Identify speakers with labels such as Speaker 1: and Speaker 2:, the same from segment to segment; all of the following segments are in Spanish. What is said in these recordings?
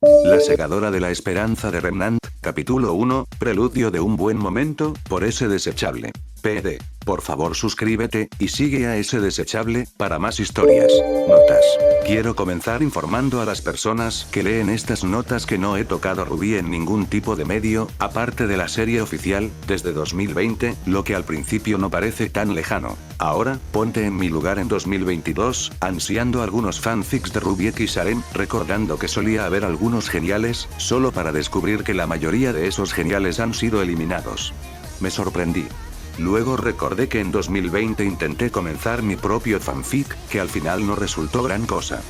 Speaker 1: La segadora de la esperanza de Remnant, capítulo 1, preludio de un buen momento, por ese desechable. PD. Por favor suscríbete, y sigue a ese desechable, para más historias. Notas. Quiero comenzar informando a las personas que leen estas notas que no he tocado Ruby en ningún tipo de medio, aparte de la serie oficial, desde 2020, lo que al principio no parece tan lejano. Ahora, ponte en mi lugar en 2022, ansiando algunos fanfics de Ruby X Harem, recordando que solía haber algunos geniales, solo para descubrir que la mayoría de esos geniales han sido eliminados. Me sorprendí. Luego recordé que en 2020 intenté comenzar mi propio fanfic, que al final no resultó gran cosa.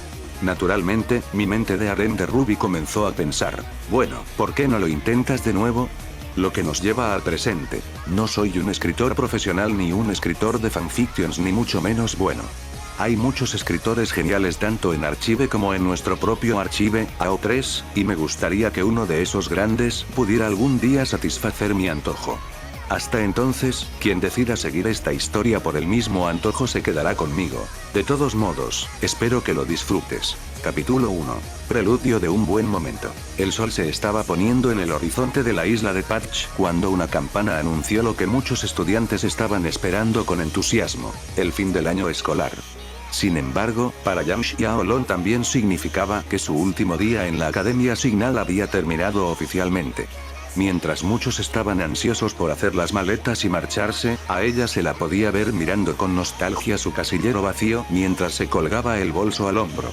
Speaker 1: Naturalmente, mi mente de harem de Ruby comenzó a pensar, bueno, ¿por qué no lo intentas de nuevo? Lo que nos lleva al presente. No soy un escritor profesional ni un escritor de fanfictions ni mucho menos bueno. Hay muchos escritores geniales tanto en Archive como en nuestro propio Archive, AO3, y me gustaría que uno de esos grandes pudiera algún día satisfacer mi antojo. Hasta entonces, quien decida seguir esta historia por el mismo antojo se quedará conmigo. De todos modos, espero que lo disfrutes. Capítulo 1. Preludio de un buen momento. El sol se estaba poniendo en el horizonte de la isla de Patch cuando una campana anunció lo que muchos estudiantes estaban esperando con entusiasmo: el fin del año escolar. Sin embargo, para Yang Xiaolong también significaba que su último día en la Academia Signal había terminado oficialmente. Mientras muchos estaban ansiosos por hacer las maletas y marcharse, a ella se la podía ver mirando con nostalgia su casillero vacío mientras se colgaba el bolso al hombro.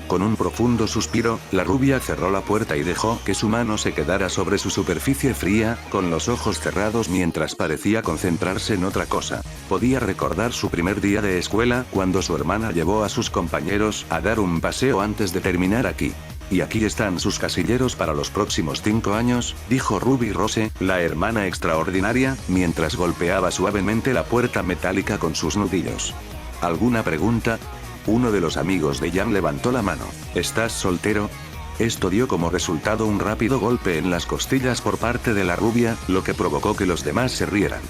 Speaker 1: Con un profundo suspiro, la rubia cerró la puerta y dejó que su mano se quedara sobre su superficie fría, con los ojos cerrados mientras parecía concentrarse en otra cosa. Podía recordar su primer día de escuela cuando su hermana llevó a sus compañeros a dar un paseo antes de terminar aquí. Y aquí están sus casilleros para los próximos 5 años, dijo Ruby Rose, la hermana extraordinaria, mientras golpeaba suavemente la puerta metálica con sus nudillos. ¿Alguna pregunta? Uno de los amigos de Jan levantó la mano. ¿Estás soltero? Esto dio como resultado un rápido golpe en las costillas por parte de la rubia, lo que provocó que los demás se rieran.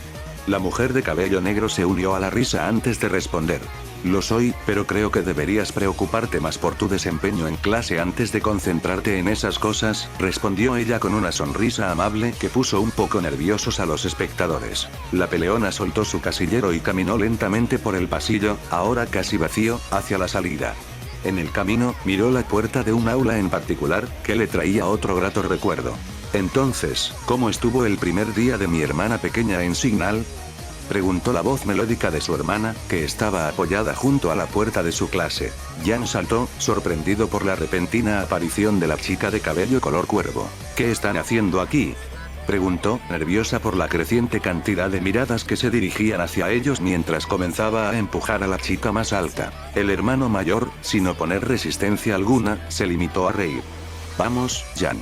Speaker 1: La mujer de cabello negro se unió a la risa antes de responder. Lo soy, pero creo que deberías preocuparte más por tu desempeño en clase antes de concentrarte en esas cosas, respondió ella con una sonrisa amable que puso un poco nerviosos a los espectadores. La peleona soltó su casillero y caminó lentamente por el pasillo, ahora casi vacío, hacia la salida. En el camino, miró la puerta de un aula en particular, que le traía otro grato recuerdo. Entonces, ¿cómo estuvo el primer día de mi hermana pequeña en Signal? Preguntó la voz melódica de su hermana, que estaba apoyada junto a la puerta de su clase. Jan saltó, sorprendido por la repentina aparición de la chica de cabello color cuervo. ¿Qué están haciendo aquí?, preguntó, nerviosa por la creciente cantidad de miradas que se dirigían hacia ellos mientras comenzaba a empujar a la chica más alta. El hermano mayor, sin oponer resistencia alguna, se limitó a reír. Vamos, Jan.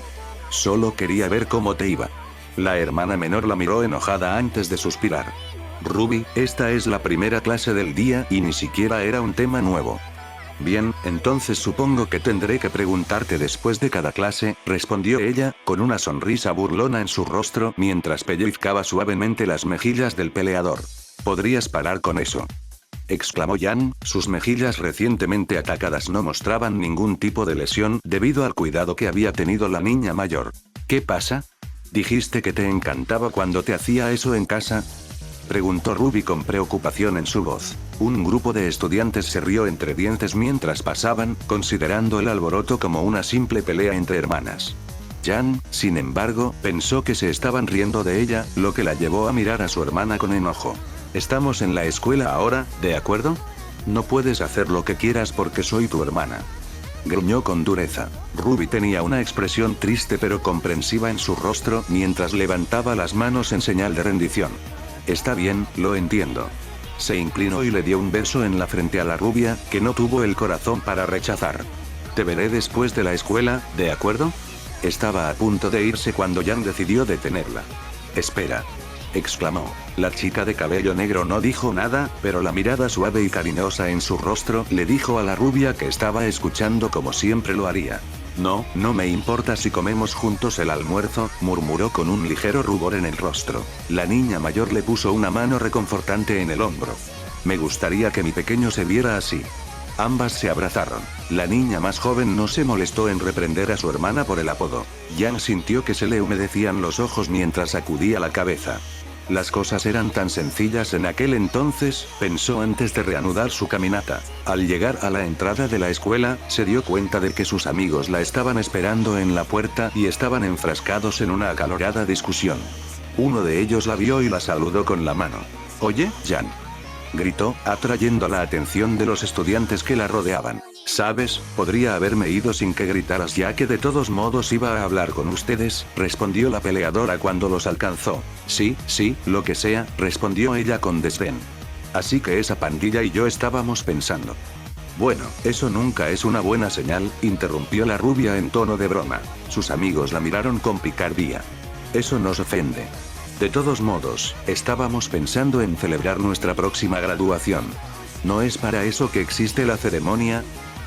Speaker 1: Solo quería ver cómo te iba. La hermana menor la miró enojada antes de suspirar. Ruby, esta es la primera clase del día y ni siquiera era un tema nuevo. Bien, entonces supongo que tendré que preguntarte después de cada clase, respondió ella, con una sonrisa burlona en su rostro mientras pellizcaba suavemente las mejillas del peleador. ¿Podrías parar con eso?, exclamó Jan, sus mejillas recientemente atacadas no mostraban ningún tipo de lesión debido al cuidado que había tenido la niña mayor. ¿Qué pasa? ¿Dijiste que te encantaba cuando te hacía eso en casa?, preguntó Ruby con preocupación en su voz. Un grupo de estudiantes se rió entre dientes mientras pasaban, considerando el alboroto como una simple pelea entre hermanas. Jan, sin embargo, pensó que se estaban riendo de ella, lo que la llevó a mirar a su hermana con enojo. Estamos en la escuela ahora, ¿de acuerdo? No puedes hacer lo que quieras porque soy tu hermana. Gruñó con dureza. Ruby tenía una expresión triste pero comprensiva en su rostro mientras levantaba las manos en señal de rendición. Está bien, lo entiendo. Se inclinó y le dio un beso en la frente a la rubia, que no tuvo el corazón para rechazar. Te veré después de la escuela, ¿de acuerdo? Estaba a punto de irse cuando Jan decidió detenerla. Espera, exclamó. La chica de cabello negro no dijo nada, pero la mirada suave y cariñosa en su rostro le dijo a la rubia que estaba escuchando como siempre lo haría. No, no me importa si comemos juntos el almuerzo, murmuró con un ligero rubor en el rostro. La niña mayor le puso una mano reconfortante en el hombro. Me gustaría que mi pequeño se viera así. Ambas se abrazaron. La niña más joven no se molestó en reprender a su hermana por el apodo. Jan sintió que se le humedecían los ojos mientras sacudía la cabeza. Las cosas eran tan sencillas en aquel entonces, pensó antes de reanudar su caminata. Al llegar a la entrada de la escuela, se dio cuenta de que sus amigos la estaban esperando en la puerta y estaban enfrascados en una acalorada discusión. Uno de ellos la vio y la saludó con la mano. «Oye, Jan», gritó, atrayendo la atención de los estudiantes que la rodeaban. «¿Sabes? Podría haberme ido sin que gritaras ya que de todos modos iba a hablar con ustedes», respondió la peleadora cuando los alcanzó. «Sí, lo que sea», respondió ella con desdén. «Así que esa pandilla y yo estábamos pensando». «Bueno, eso nunca es una buena señal», interrumpió la rubia en tono de broma. Sus amigos la miraron con picardía. «Eso nos ofende. De todos modos, estábamos pensando en celebrar nuestra próxima graduación». «¿No es para eso que existe la ceremonia?»,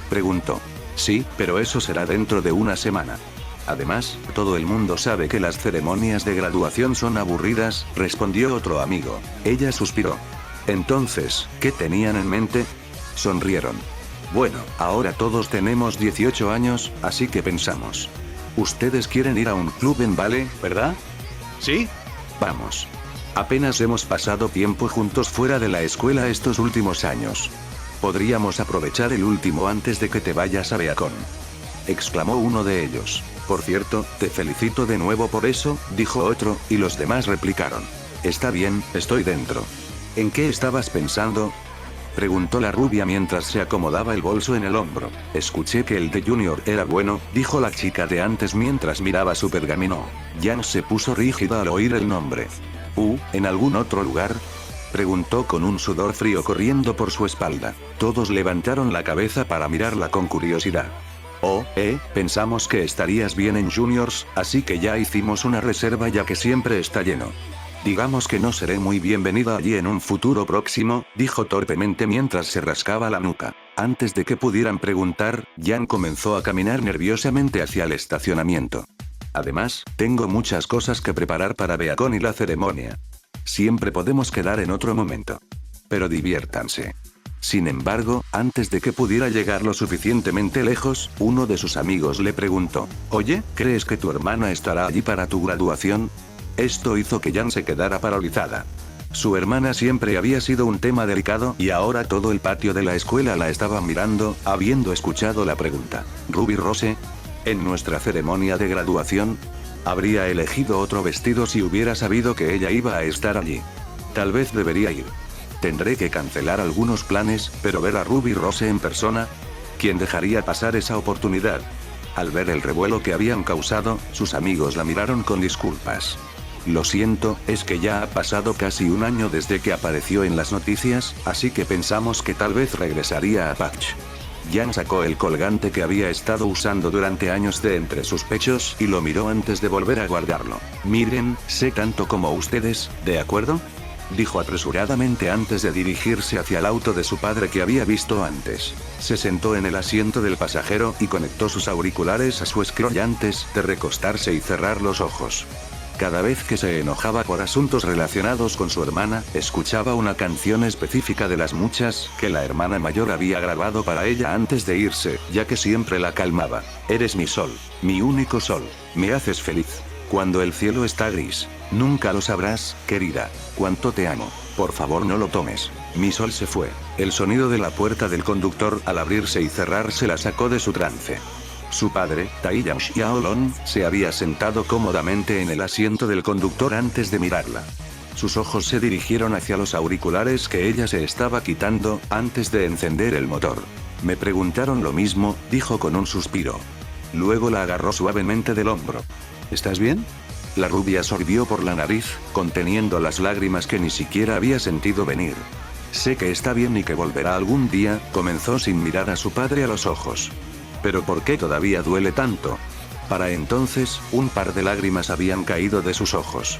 Speaker 1: preguntó. «Sí, pero eso será dentro de una semana. Además, todo el mundo sabe que las ceremonias de graduación son aburridas», respondió otro amigo. Ella suspiró. «Entonces, ¿qué tenían en mente?». Sonrieron. «Bueno, ahora todos tenemos 18 años, así que pensamos. Ustedes quieren ir a un club en Vale, ¿verdad?». «Sí». «Vamos. Apenas hemos pasado tiempo juntos fuera de la escuela estos últimos años. Podríamos aprovechar el último antes de que te vayas a Beacon», exclamó uno de ellos. «Por cierto, te felicito de nuevo por eso», dijo otro, y los demás replicaron. «Está bien, estoy dentro». «¿En qué estabas pensando?», preguntó la rubia mientras se acomodaba el bolso en el hombro. «Escuché que el de Junior era bueno», dijo la chica de antes mientras miraba su pergamino. Jan se puso rígida al oír el nombre. ¿En algún otro lugar?», preguntó con un sudor frío corriendo por su espalda. Todos levantaron la cabeza para mirarla con curiosidad. Pensamos que estarías bien en Juniors, así que ya hicimos una reserva ya que siempre está lleno. Digamos que no seré muy bienvenida allí en un futuro próximo», dijo torpemente mientras se rascaba la nuca. Antes de que pudieran preguntar, Jan comenzó a caminar nerviosamente hacia el estacionamiento. «Además, tengo muchas cosas que preparar para Beacon y la ceremonia. Siempre podemos quedar en otro momento. Pero diviértanse». Sin embargo, antes de que pudiera llegar lo suficientemente lejos, uno de sus amigos le preguntó. «Oye, ¿crees que tu hermana estará allí para tu graduación?». Esto hizo que Jan se quedara paralizada. Su hermana siempre había sido un tema delicado y ahora todo el patio de la escuela la estaba mirando, habiendo escuchado la pregunta. «Ruby Rose, ¿en nuestra ceremonia de graduación?». Habría elegido otro vestido si hubiera sabido que ella iba a estar allí. Tal vez debería ir. Tendré que cancelar algunos planes, pero ver a Ruby Rose en persona. ¿Quién dejaría pasar esa oportunidad? Al ver el revuelo que habían causado, sus amigos la miraron con disculpas. «Lo siento, es que ya ha pasado casi un año desde que apareció en las noticias, así que pensamos que tal vez regresaría a Patch». Jan sacó el colgante que había estado usando durante años de entre sus pechos y lo miró antes de volver a guardarlo. «Miren, sé tanto como ustedes, ¿de acuerdo?», dijo apresuradamente antes de dirigirse hacia el auto de su padre que había visto antes. Se sentó en el asiento del pasajero y conectó sus auriculares a su scroll antes de recostarse y cerrar los ojos. Cada vez que se enojaba por asuntos relacionados con su hermana, escuchaba una canción específica de las muchas que la hermana mayor había grabado para ella antes de irse, ya que siempre la calmaba. «Eres mi sol, mi único sol, me haces feliz. Cuando el cielo está gris, nunca lo sabrás, querida, cuánto te amo. Por favor no lo tomes». Mi sol se fue. El sonido de la puerta del conductor al abrirse y cerrarse la sacó de su trance. Su padre, Taiyang Xiaolong, se había sentado cómodamente en el asiento del conductor antes de mirarla. Sus ojos se dirigieron hacia los auriculares que ella se estaba quitando, antes de encender el motor. «Me preguntaron lo mismo», dijo con un suspiro. Luego la agarró suavemente del hombro. «¿Estás bien?». La rubia sorbió por la nariz, conteniendo las lágrimas que ni siquiera había sentido venir. «Sé que está bien y que volverá algún día», comenzó sin mirar a su padre a los ojos. «¿Pero por qué todavía duele tanto?». Para entonces, un par de lágrimas habían caído de sus ojos.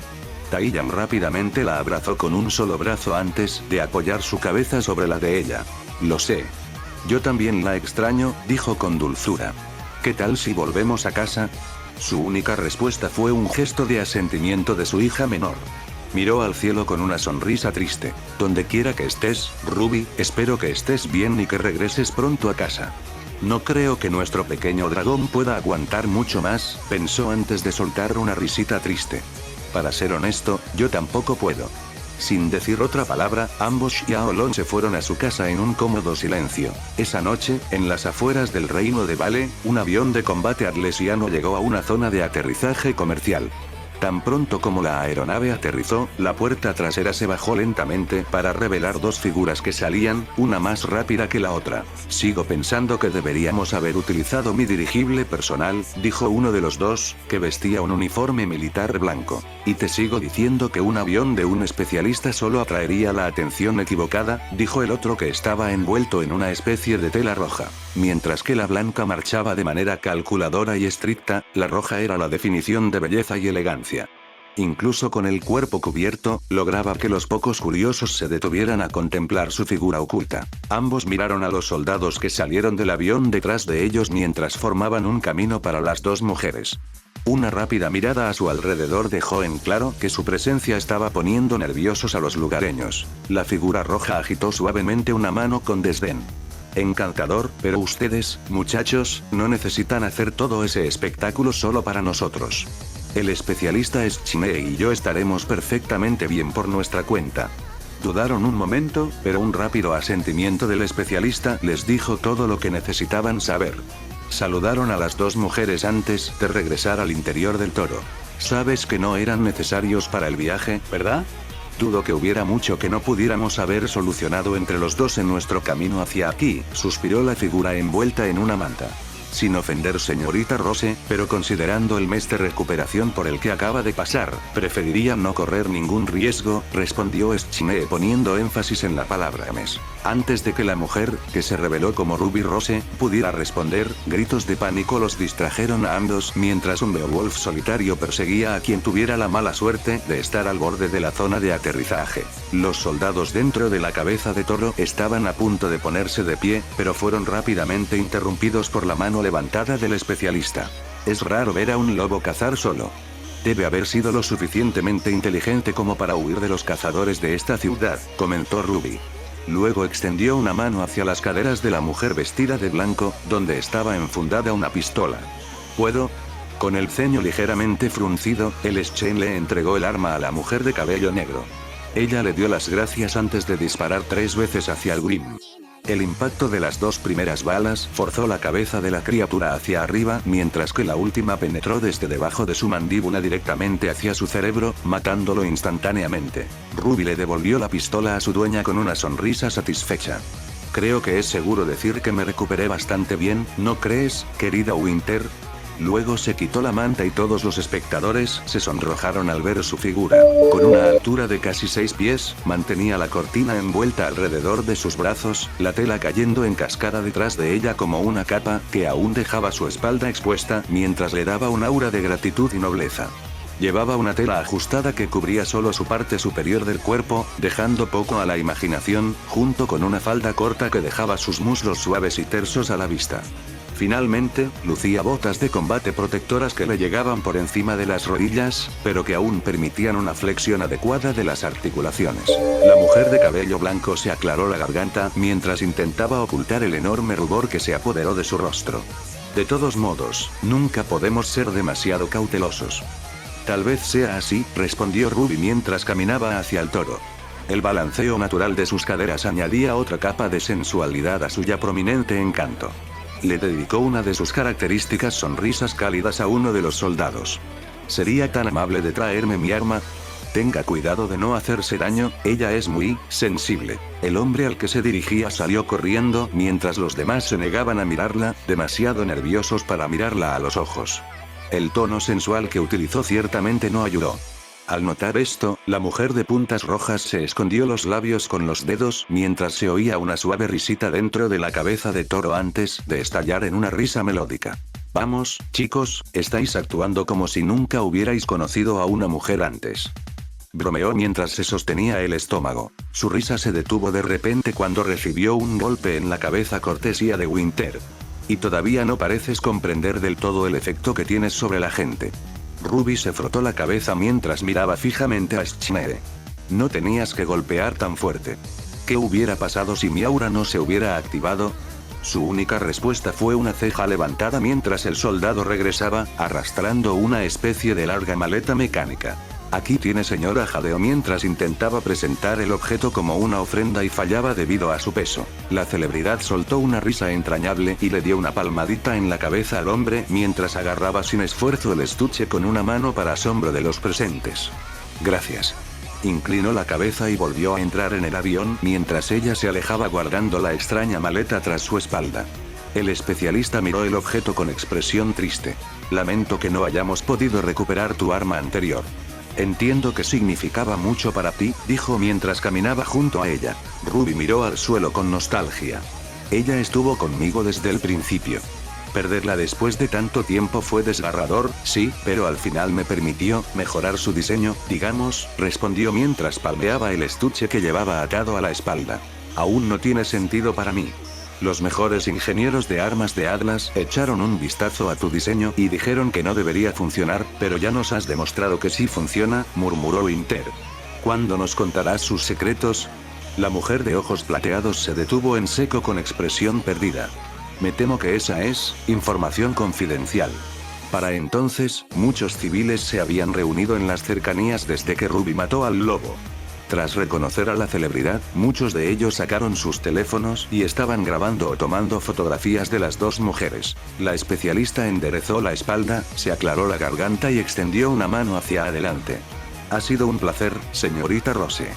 Speaker 1: Taiyang rápidamente la abrazó con un solo brazo antes de apoyar su cabeza sobre la de ella. «Lo sé. Yo también la extraño», dijo con dulzura. «¿Qué tal si volvemos a casa?». Su única respuesta fue un gesto de asentimiento de su hija menor. Miró al cielo con una sonrisa triste. Donde quiera que estés, Ruby, espero que estés bien y que regreses pronto a casa. No creo que nuestro pequeño dragón pueda aguantar mucho más, pensó antes de soltar una risita triste. Para ser honesto, yo tampoco puedo. Sin decir otra palabra, ambos Xiaolong se fueron a su casa en un cómodo silencio. Esa noche, en las afueras del reino de Vale, un avión de combate arlesiano llegó a una zona de aterrizaje comercial. Tan pronto como la aeronave aterrizó, la puerta trasera se bajó lentamente para revelar dos figuras que salían, una más rápida que la otra. Sigo pensando que deberíamos haber utilizado mi dirigible personal, dijo uno de los dos, que vestía un uniforme militar blanco. Y te sigo diciendo que un avión de un especialista solo atraería la atención equivocada, dijo el otro que estaba envuelto en una especie de tela roja. Mientras que la blanca marchaba de manera calculadora y estricta, la roja era la definición de belleza y elegancia. Incluso con el cuerpo cubierto, lograba que los pocos curiosos se detuvieran a contemplar su figura oculta. Ambos miraron a los soldados que salieron del avión detrás de ellos mientras formaban un camino para las dos mujeres. Una rápida mirada a su alrededor dejó en claro que su presencia estaba poniendo nerviosos a los lugareños. La figura roja agitó suavemente una mano con desdén. Encantador, pero ustedes, muchachos, no necesitan hacer todo ese espectáculo solo para nosotros. El especialista es Chine y yo estaremos perfectamente bien por nuestra cuenta. Dudaron un momento, pero un rápido asentimiento del especialista les dijo todo lo que necesitaban saber. Saludaron a las dos mujeres antes de regresar al interior del toro. Sabes que no eran necesarios para el viaje, ¿verdad? Dudo que hubiera mucho que no pudiéramos haber solucionado entre los dos en nuestro camino hacia aquí, suspiró la figura envuelta en una manta. Sin ofender señorita Rose, pero considerando el mes de recuperación por el que acaba de pasar, preferiría no correr ningún riesgo, respondió Schine poniendo énfasis en la palabra mes. Antes de que la mujer, que se reveló como Ruby Rose, pudiera responder, gritos de pánico los distrajeron a ambos mientras un Beowulf solitario perseguía a quien tuviera la mala suerte de estar al borde de la zona de aterrizaje. Los soldados dentro de la cabeza de toro estaban a punto de ponerse de pie, pero fueron rápidamente interrumpidos por la mano levantada del especialista. Es raro ver a un lobo cazar solo. Debe haber sido lo suficientemente inteligente como para huir de los cazadores de esta ciudad, comentó Ruby. Luego extendió una mano hacia las caderas de la mujer vestida de blanco, donde estaba enfundada una pistola. ¿Puedo? Con el ceño ligeramente fruncido, el Chen le entregó el arma a la mujer de cabello negro. Ella le dio las gracias antes de disparar 3 veces hacia el Grim. El impacto de las 2 primeras balas forzó la cabeza de la criatura hacia arriba, mientras que la última penetró desde debajo de su mandíbula directamente hacia su cerebro, matándolo instantáneamente. Ruby le devolvió la pistola a su dueña con una sonrisa satisfecha. Creo que es seguro decir que me recuperé bastante bien, ¿no crees, querida Winter? Luego se quitó la manta y todos los espectadores se sonrojaron al ver su figura. Con una altura de casi 6 pies, mantenía la cortina envuelta alrededor de sus brazos, la tela cayendo en cascada detrás de ella como una capa que aún dejaba su espalda expuesta mientras le daba un aura de gratitud y nobleza. Llevaba una tela ajustada que cubría solo su parte superior del cuerpo, dejando poco a la imaginación, junto con una falda corta que dejaba sus muslos suaves y tersos a la vista. Finalmente, lucía botas de combate protectoras que le llegaban por encima de las rodillas, pero que aún permitían una flexión adecuada de las articulaciones. La mujer de cabello blanco se aclaró la garganta mientras intentaba ocultar el enorme rubor que se apoderó de su rostro. De todos modos, nunca podemos ser demasiado cautelosos. Tal vez sea así, respondió Ruby mientras caminaba hacia el toro. El balanceo natural de sus caderas añadía otra capa de sensualidad a su ya prominente encanto. Le dedicó una de sus características sonrisas cálidas a uno de los soldados. ¿Sería tan amable de traerme mi arma? Tenga cuidado de no hacerse daño, ella es muy sensible. El hombre al que se dirigía salió corriendo mientras los demás se negaban a mirarla, demasiado nerviosos para mirarla a los ojos. El tono sensual que utilizó ciertamente no ayudó. Al notar esto, la mujer de puntas rojas se escondió los labios con los dedos mientras se oía una suave risita dentro de la cabeza de toro antes de estallar en una risa melódica. Vamos, chicos, estáis actuando como si nunca hubierais conocido a una mujer antes. Bromeó mientras se sostenía el estómago. Su risa se detuvo de repente cuando recibió un golpe en la cabeza cortesía de Winter. Y todavía no pareces comprender del todo el efecto que tienes sobre la gente. Ruby se frotó la cabeza mientras miraba fijamente a Schnee. No tenías que golpear tan fuerte. ¿Qué hubiera pasado si mi aura no se hubiera activado? Su única respuesta fue una ceja levantada mientras el soldado regresaba, arrastrando una especie de larga maleta mecánica. Aquí tiene, señora, jadeó mientras intentaba presentar el objeto como una ofrenda y fallaba debido a su peso. La celebridad soltó una risa entrañable y le dio una palmadita en la cabeza al hombre mientras agarraba sin esfuerzo el estuche con una mano para asombro de los presentes. Gracias. Inclinó la cabeza y volvió a entrar en el avión mientras ella se alejaba guardando la extraña maleta tras su espalda. El especialista miró el objeto con expresión triste. Lamento que no hayamos podido recuperar tu arma anterior. Entiendo que significaba mucho para ti, dijo mientras caminaba junto a ella. Ruby miró al suelo con nostalgia. Ella estuvo conmigo desde el principio. Perderla después de tanto tiempo fue desgarrador, sí, pero al final me permitió mejorar su diseño, digamos, respondió mientras palmeaba el estuche que llevaba atado a la espalda. Aún no tiene sentido para mí. Los mejores ingenieros de armas de Atlas echaron un vistazo a tu diseño y dijeron que no debería funcionar, pero ya nos has demostrado que sí funciona, murmuró Winter. ¿Cuándo nos contarás sus secretos? La mujer de ojos plateados se detuvo en seco con expresión perdida. Me temo que esa es información confidencial. Para entonces, muchos civiles se habían reunido en las cercanías desde que Ruby mató al lobo. Tras reconocer a la celebridad, muchos de ellos sacaron sus teléfonos y estaban grabando o tomando fotografías de las dos mujeres. La especialista enderezó la espalda, se aclaró la garganta y extendió una mano hacia adelante. Ha sido un placer, señorita Rose.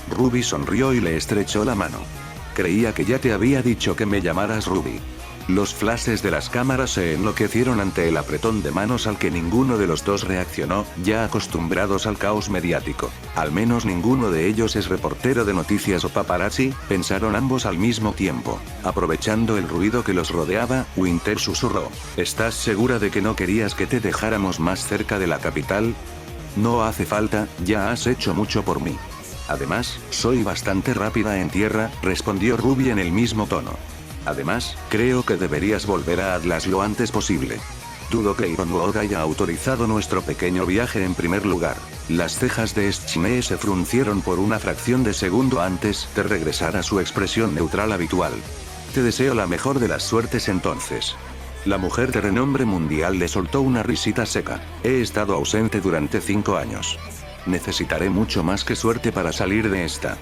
Speaker 1: Ruby sonrió y le estrechó la mano. Creía que ya te había dicho que me llamaras Ruby. Los flashes de las cámaras se enloquecieron ante el apretón de manos al que ninguno de los dos reaccionó, ya acostumbrados al caos mediático. Al menos ninguno de ellos es reportero de noticias o paparazzi, pensaron ambos al mismo tiempo. Aprovechando el ruido que los rodeaba, Winter susurró. ¿Estás segura de que no querías que te dejáramos más cerca de la capital? No hace falta, ya has hecho mucho por mí. Además, soy bastante rápida en tierra, respondió Ruby en el mismo tono. Además, creo que deberías volver a Atlas lo antes posible. Dudo que Ironwood haya autorizado nuestro pequeño viaje en primer lugar. Las cejas de Schnee se fruncieron por una fracción de segundo antes de regresar a su expresión neutral habitual. Te deseo la mejor de las suertes entonces. La mujer de renombre mundial le soltó una risita seca. He estado ausente durante 5 años. Necesitaré mucho más que suerte para salir de esta.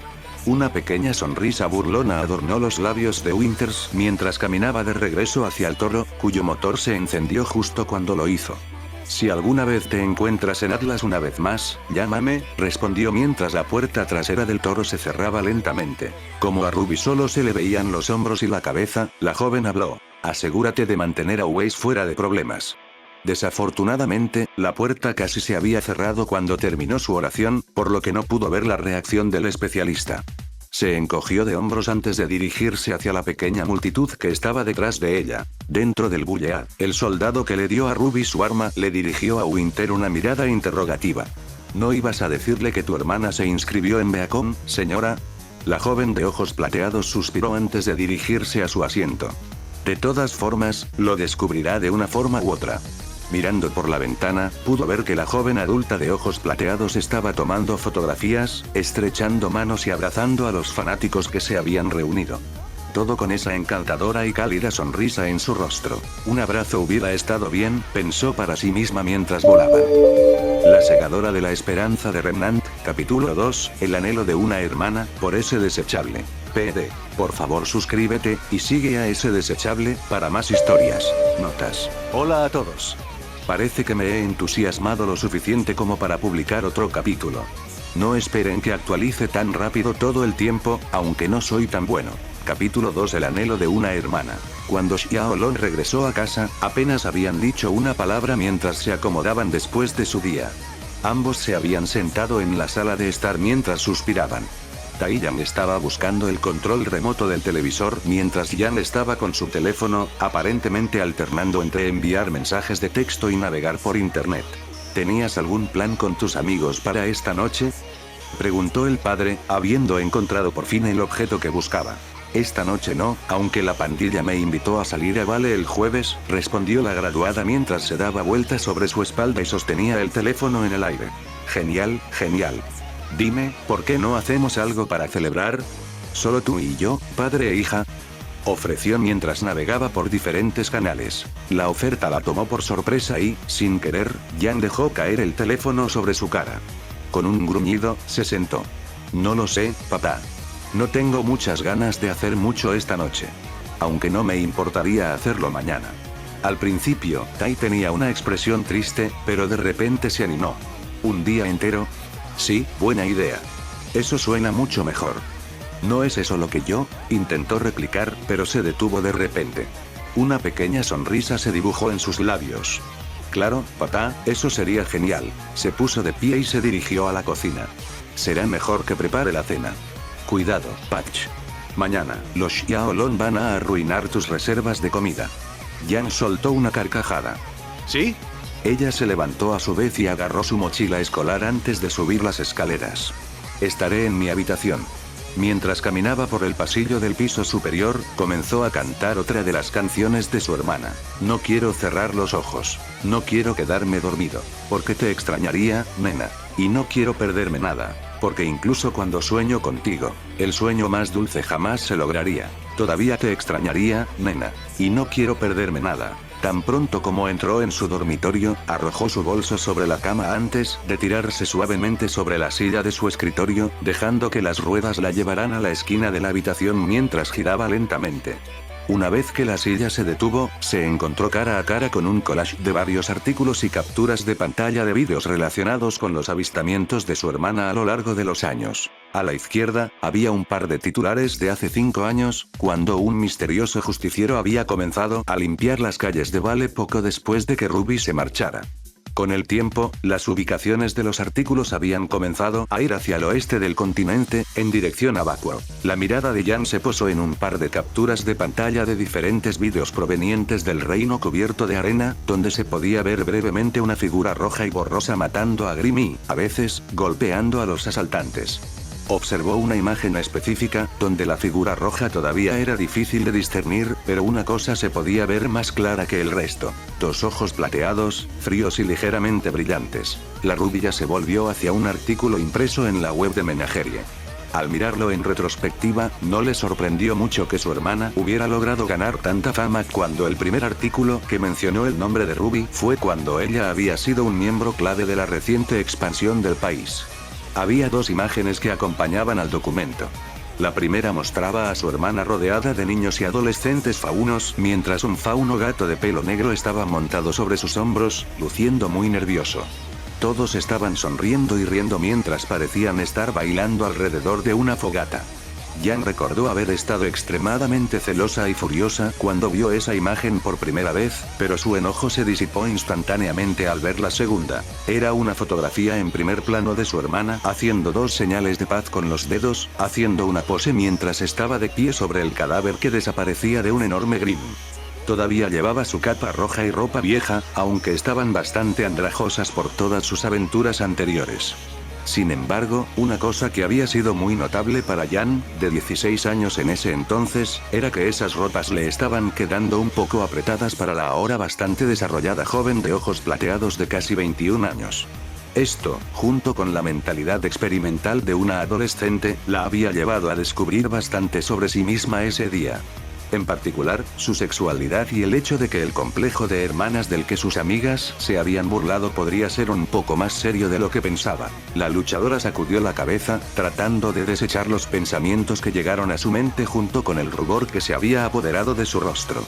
Speaker 1: Una pequeña sonrisa burlona adornó los labios de Winters mientras caminaba de regreso hacia el toro, cuyo motor se encendió justo cuando lo hizo. Si alguna vez te encuentras en Atlas una vez más, llámame, respondió mientras la puerta trasera del toro se cerraba lentamente. Como a Ruby solo se le veían los hombros y la cabeza, la joven habló. Asegúrate de mantener a Weiss fuera de problemas. Desafortunadamente, la puerta casi se había cerrado cuando terminó su oración, por lo que no pudo ver la reacción del especialista. Se encogió de hombros antes de dirigirse hacia la pequeña multitud que estaba detrás de ella. Dentro del bullea, el soldado que le dio a Ruby su arma le dirigió a Winter una mirada interrogativa. ¿No ibas a decirle que tu hermana se inscribió en Beacon, señora? La joven de ojos plateados suspiró antes de dirigirse a su asiento. De todas formas, lo descubrirá de una forma u otra. Mirando por la ventana, pudo ver que la joven adulta de ojos plateados estaba tomando fotografías, estrechando manos y abrazando a los fanáticos que se habían reunido. Todo con esa encantadora y cálida sonrisa en su rostro. Un abrazo hubiera estado bien, pensó para sí misma mientras volaban. La segadora de la esperanza de Remnant, capítulo 2, el anhelo de una hermana, por ese desechable. PD. Por favor suscríbete, y sigue a ese desechable, para más historias. Notas. Hola a todos. Parece que me he entusiasmado lo suficiente como para publicar otro capítulo. No esperen que actualice tan rápido todo el tiempo, aunque no soy tan bueno. Capítulo 2 El anhelo de una hermana. Cuando Xiaolong regresó a casa, apenas habían dicho una palabra mientras se acomodaban después de su día. Ambos se habían sentado en la sala de estar mientras suspiraban. Taiyang estaba buscando el control remoto del televisor mientras Yan estaba con su teléfono, aparentemente alternando entre enviar mensajes de texto y navegar por internet. ¿Tenías algún plan con tus amigos para esta noche?, preguntó el padre, habiendo encontrado por fin el objeto que buscaba. Esta noche no, aunque la pandilla me invitó a salir a Vale el jueves, respondió la graduada mientras se daba vueltas sobre su espalda y sostenía el teléfono en el aire. Genial, genial. Dime, ¿por qué no hacemos algo para celebrar? ¿Solo tú y yo, padre e hija? Ofreció mientras navegaba por diferentes canales. La oferta la tomó por sorpresa y, sin querer, Jan dejó caer el teléfono sobre su cara. Con un gruñido, se sentó. No lo sé, papá. No tengo muchas ganas de hacer mucho esta noche. Aunque no me importaría hacerlo mañana. Al principio, Tai tenía una expresión triste, pero de repente se animó. ¿Un día entero? Sí, buena idea. Eso suena mucho mejor. ¿No es eso lo que yo? Intentó replicar, pero se detuvo de repente. Una pequeña sonrisa se dibujó en sus labios. Claro, papá, eso sería genial. Se puso de pie y se dirigió a la cocina. Será mejor que prepare la cena. Cuidado, Patch. Mañana, los Xiaolong van a arruinar tus reservas de comida. Jan soltó una carcajada. ¿Sí? Ella se levantó a su vez y agarró su mochila escolar antes de subir las escaleras. Estaré en mi habitación. Mientras caminaba por el pasillo del piso superior, comenzó a cantar otra de las canciones de su hermana. No quiero cerrar los ojos. No quiero quedarme dormido. Porque te extrañaría, nena. Y no quiero perderme nada. Porque incluso cuando sueño contigo, el sueño más dulce jamás se lograría. Todavía te extrañaría, nena. Y no quiero perderme nada. Tan pronto como entró en su dormitorio, arrojó su bolso sobre la cama antes de tirarse suavemente sobre la silla de su escritorio, dejando que las ruedas la llevaran a la esquina de la habitación mientras giraba lentamente. Una vez que la silla se detuvo, se encontró cara a cara con un collage de varios artículos y capturas de pantalla de vídeos relacionados con los avistamientos de su hermana a lo largo de los años. A la izquierda, había un par de titulares de hace 5 años, cuando un misterioso justiciero había comenzado a limpiar las calles de Vale poco después de que Ruby se marchara. Con el tiempo, las ubicaciones de los artículos habían comenzado a ir hacia el oeste del continente, en dirección a Bakuo. La mirada de Jan se posó en un par de capturas de pantalla de diferentes vídeos provenientes del reino cubierto de arena, donde se podía ver brevemente una figura roja y borrosa matando a Grim y, a veces, golpeando a los asaltantes. Observó una imagen específica, donde la figura roja todavía era difícil de discernir, pero una cosa se podía ver más clara que el resto. 2 ojos plateados, fríos y ligeramente brillantes. La rubia se volvió hacia un artículo impreso en la web de Menagerie. Al mirarlo en retrospectiva, no le sorprendió mucho que su hermana hubiera logrado ganar tanta fama cuando el primer artículo que mencionó el nombre de Ruby fue cuando ella había sido un miembro clave de la reciente expansión del país. Había 2 imágenes que acompañaban al documento. La primera mostraba a su hermana rodeada de niños y adolescentes faunos, mientras un fauno gato de pelo negro estaba montado sobre sus hombros, luciendo muy nervioso. Todos estaban sonriendo y riendo mientras parecían estar bailando alrededor de una fogata. Jan recordó haber estado extremadamente celosa y furiosa cuando vio esa imagen por primera vez, pero su enojo se disipó instantáneamente al ver la segunda. Era una fotografía en primer plano de su hermana haciendo 2 señales de paz con los dedos, haciendo una pose mientras estaba de pie sobre el cadáver que desaparecía de un enorme Grim. Todavía llevaba su capa roja y ropa vieja, aunque estaban bastante andrajosas por todas sus aventuras anteriores. Sin embargo, una cosa que había sido muy notable para Jan, de 16 años en ese entonces, era que esas ropas le estaban quedando un poco apretadas para la ahora bastante desarrollada joven de ojos plateados de casi 21 años. Esto, junto con la mentalidad experimental de una adolescente, la había llevado a descubrir bastante sobre sí misma ese día. En particular, su sexualidad y el hecho de que el complejo de hermanas del que sus amigas se habían burlado podría ser un poco más serio de lo que pensaba. La luchadora sacudió la cabeza, tratando de desechar los pensamientos que llegaron a su mente junto con el rubor que se había apoderado de su rostro.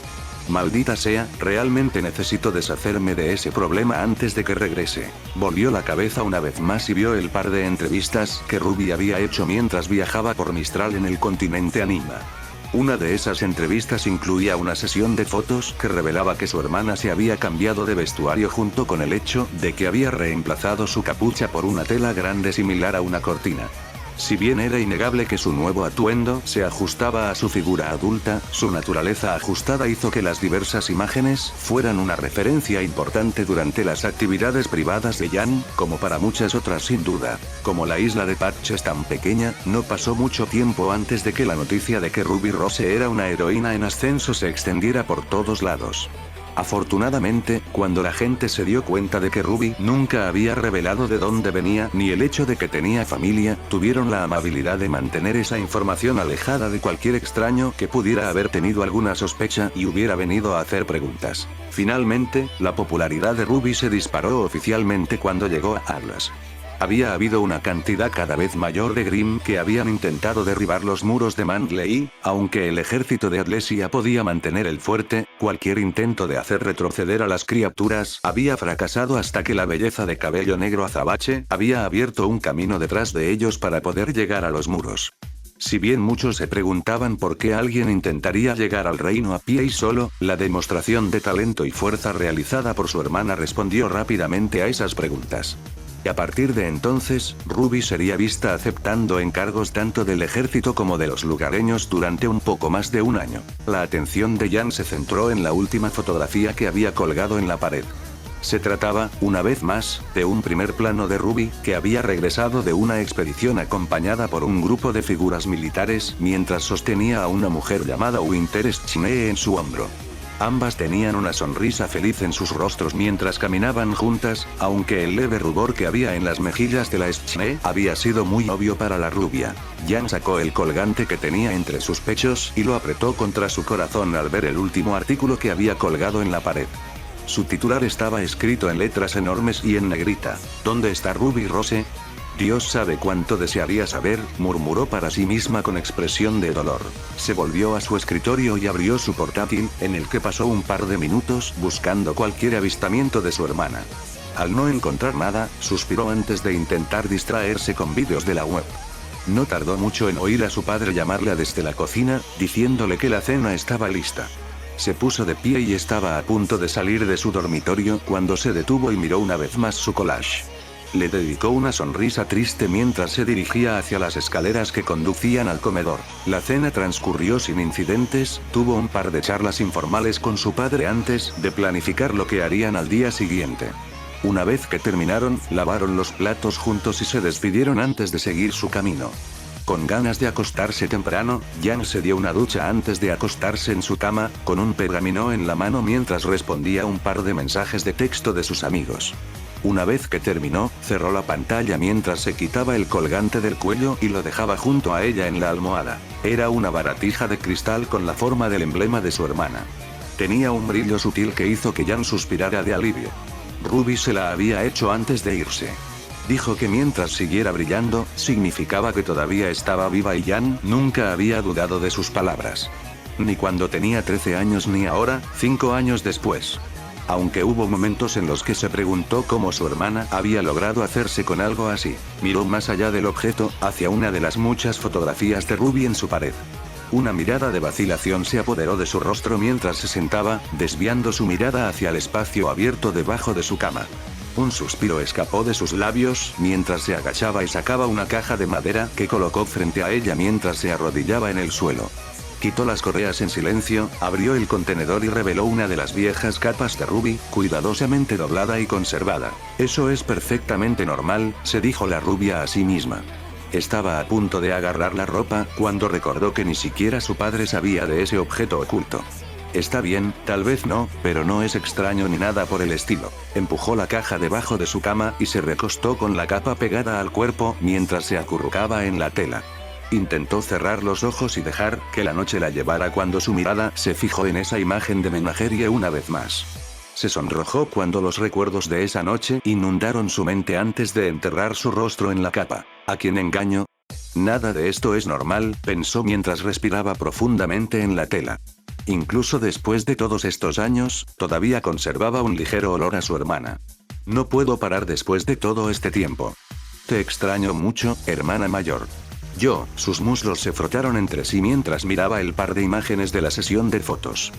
Speaker 1: Maldita sea, realmente necesito deshacerme de ese problema antes de que regrese. Volvió la cabeza una vez más y vio el par de entrevistas que Ruby había hecho mientras viajaba por Mistral en el continente Anima. Una de esas entrevistas incluía una sesión de fotos que revelaba que su hermana se había cambiado de vestuario junto con el hecho de que había reemplazado su capucha por una tela grande similar a una cortina. Si bien era innegable que su nuevo atuendo se ajustaba a su figura adulta, su naturaleza ajustada hizo que las diversas imágenes fueran una referencia importante durante las actividades privadas de Jan, como para muchas otras sin duda. Como la isla de Patch es tan pequeña, no pasó mucho tiempo antes de que la noticia de que Ruby Rose era una heroína en ascenso se extendiera por todos lados. Afortunadamente, cuando la gente se dio cuenta de que Ruby nunca había revelado de dónde venía ni el hecho de que tenía familia, tuvieron la amabilidad de mantener esa información alejada de cualquier extraño que pudiera haber tenido alguna sospecha y hubiera venido a hacer preguntas. Finalmente, la popularidad de Ruby se disparó oficialmente cuando llegó a Atlas. Había habido una cantidad cada vez mayor de Grimm que habían intentado derribar los muros de Mangle y, aunque el ejército de Atlesia podía mantener el fuerte, cualquier intento de hacer retroceder a las criaturas había fracasado hasta que la belleza de cabello negro azabache había abierto un camino detrás de ellos para poder llegar a los muros. Si bien muchos se preguntaban por qué alguien intentaría llegar al reino a pie y solo, la demostración de talento y fuerza realizada por su hermana respondió rápidamente a esas preguntas. Y a partir de entonces, Ruby sería vista aceptando encargos tanto del ejército como de los lugareños durante un poco más de un año. La atención de Jan se centró en la última fotografía que había colgado en la pared. Se trataba, una vez más, de un primer plano de Ruby, que había regresado de una expedición acompañada por un grupo de figuras militares, mientras sostenía a una mujer llamada Winter Schneer en su hombro. Ambas tenían una sonrisa feliz en sus rostros mientras caminaban juntas, aunque el leve rubor que había en las mejillas de la Schneer había sido muy obvio para la rubia. Jan sacó el colgante que tenía entre sus pechos y lo apretó contra su corazón al ver el último artículo que había colgado en la pared. Su titular estaba escrito en letras enormes y en negrita. ¿Dónde está Ruby Rose? Dios sabe cuánto desearía saber, murmuró para sí misma con expresión de dolor. Se volvió a su escritorio y abrió su portátil, en el que pasó un par de minutos buscando cualquier avistamiento de su hermana. Al no encontrar nada, suspiró antes de intentar distraerse con vídeos de la web. No tardó mucho en oír a su padre llamarla desde la cocina, diciéndole que la cena estaba lista. Se puso de pie y estaba a punto de salir de su dormitorio cuando se detuvo y miró una vez más su collage. Le dedicó una sonrisa triste mientras se dirigía hacia las escaleras que conducían al comedor. La cena transcurrió sin incidentes, tuvo un par de charlas informales con su padre antes de planificar lo que harían al día siguiente. Una vez que terminaron, lavaron los platos juntos y se despidieron antes de seguir su camino. Con ganas de acostarse temprano, Jan se dio una ducha antes de acostarse en su cama, con un pergamino en la mano mientras respondía un par de mensajes de texto de sus amigos. Una vez que terminó, cerró la pantalla mientras se quitaba el colgante del cuello y lo dejaba junto a ella en la almohada. Era una baratija de cristal con la forma del emblema de su hermana. Tenía un brillo sutil que hizo que Jan suspirara de alivio. Ruby se la había hecho antes de irse. Dijo que mientras siguiera brillando, significaba que todavía estaba viva y Jan nunca había dudado de sus palabras. Ni cuando tenía 13 años ni ahora, 5 años después. Aunque hubo momentos en los que se preguntó cómo su hermana había logrado hacerse con algo así. Miró más allá del objeto, hacia una de las muchas fotografías de Ruby en su pared. Una mirada de vacilación se apoderó de su rostro mientras se sentaba, desviando su mirada hacia el espacio abierto debajo de su cama. Un suspiro escapó de sus labios mientras se agachaba y sacaba una caja de madera que colocó frente a ella mientras se arrodillaba en el suelo. Quitó las correas en silencio, abrió el contenedor y reveló una de las viejas capas de Ruby, cuidadosamente doblada y conservada. Eso es perfectamente normal, se dijo la rubia a sí misma. Estaba a punto de agarrar la ropa, cuando recordó que ni siquiera su padre sabía de ese objeto oculto. Está bien, tal vez no, pero no es extraño ni nada por el estilo. Empujó la caja debajo de su cama y se recostó con la capa pegada al cuerpo mientras se acurrucaba en la tela. Intentó cerrar los ojos y dejar que la noche la llevara cuando su mirada se fijó en esa imagen de menagerie una vez más. Se sonrojó cuando los recuerdos de esa noche inundaron su mente antes de enterrar su rostro en la capa. ¿A quién engaño? Nada de esto es normal, pensó mientras respiraba profundamente en la tela. Incluso después de todos estos años, todavía conservaba un ligero olor a su hermana. No puedo parar después de todo este tiempo. Te extraño mucho, hermana mayor. Sus muslos se frotaron entre sí mientras miraba el par de imágenes de la sesión de fotos.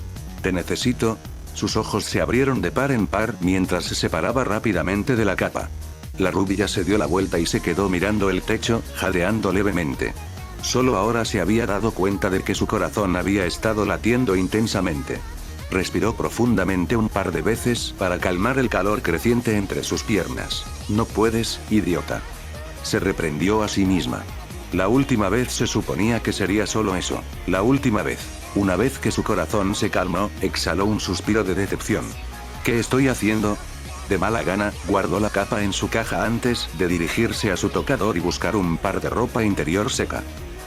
Speaker 1: Te necesito. Sus ojos se abrieron de par en par mientras se separaba rápidamente de la capa. La rubia se dio la vuelta y se quedó mirando el techo, jadeando levemente. Solo ahora se había dado cuenta de que su corazón había estado latiendo intensamente. Respiró profundamente un par de veces para calmar el calor creciente entre sus piernas. No puedes, idiota. Se reprendió a sí misma. La última vez se suponía que sería solo eso. La última vez. Una vez que su corazón se calmó, exhaló un suspiro de decepción. ¿Qué estoy haciendo? De mala gana, guardó la capa en su caja antes de dirigirse a su tocador y buscar un par de ropa interior seca.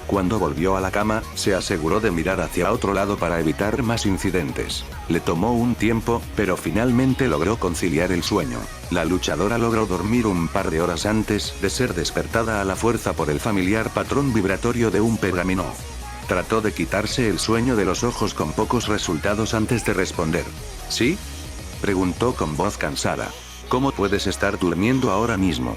Speaker 1: Cuando volvió a la cama, se aseguró de mirar hacia otro lado para evitar más incidentes. Le tomó un tiempo, pero finalmente logró conciliar el sueño. La luchadora logró dormir un par de horas antes de ser despertada a la fuerza por el familiar patrón vibratorio de un pergamino. Trató de quitarse el sueño de los ojos con pocos resultados antes de responder. ¿Sí? Preguntó con voz cansada. ¿Cómo puedes estar durmiendo ahora mismo?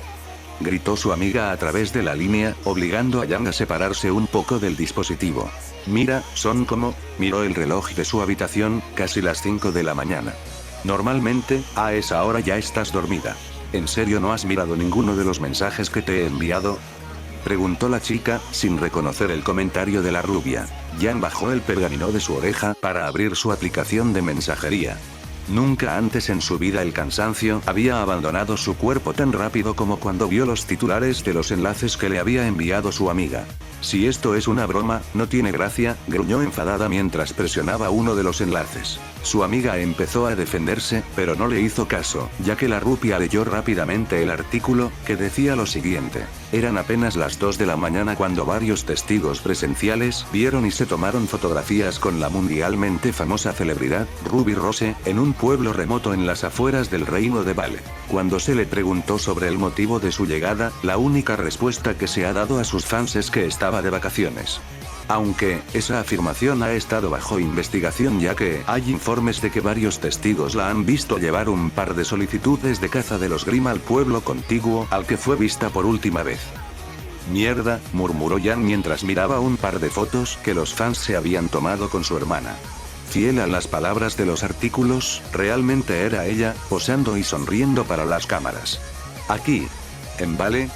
Speaker 1: Gritó su amiga a través de la línea, obligando a Yang a separarse un poco del dispositivo. Mira, son como... Miró el reloj de su habitación, casi las 5 de la mañana. Normalmente, a esa hora ya estás dormida. ¿En serio no has mirado ninguno de los mensajes que te he enviado? Preguntó la chica, sin reconocer el comentario de la rubia. Yang bajó el pergamino de su oreja para abrir su aplicación de mensajería. Nunca antes en su vida el cansancio había abandonado su cuerpo tan rápido como cuando vio los titulares de los enlaces que le había enviado su amiga. Si esto es una broma, no tiene gracia, gruñó enfadada mientras presionaba uno de los enlaces. Su amiga empezó a defenderse, pero no le hizo caso, ya que la rubia leyó rápidamente el artículo, que decía lo siguiente. Eran apenas las 2 de la mañana cuando varios testigos presenciales vieron y se tomaron fotografías con la mundialmente famosa celebridad, Ruby Rose, en un pueblo remoto en las afueras del reino de Vale. Cuando se le preguntó sobre el motivo de su llegada, la única respuesta que se ha dado a sus fans es que estaba de vacaciones. Aunque, esa afirmación ha estado bajo investigación ya que hay informes de que varios testigos la han visto llevar un par de solicitudes de caza de los Grimm al pueblo contiguo al que fue vista por última vez. Mierda, murmuró Yang mientras miraba un par de fotos que los fans se habían tomado con su hermana. Fiel a las palabras de los artículos, realmente era ella, posando y sonriendo para las cámaras. Aquí. En Vale.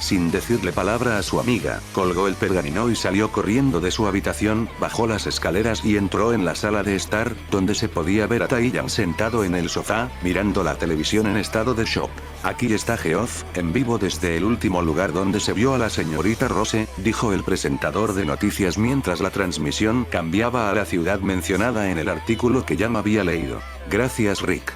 Speaker 1: Sin decirle palabra a su amiga, colgó el pergamino y salió corriendo de su habitación, bajó las escaleras y entró en la sala de estar, donde se podía ver a Taiyang sentado en el sofá, mirando la televisión en estado de shock. Aquí está Geoff, en vivo desde el último lugar donde se vio a la señorita Rose, dijo el presentador de noticias mientras la transmisión cambiaba a la ciudad mencionada en el artículo que Yang había leído. Gracias Rick.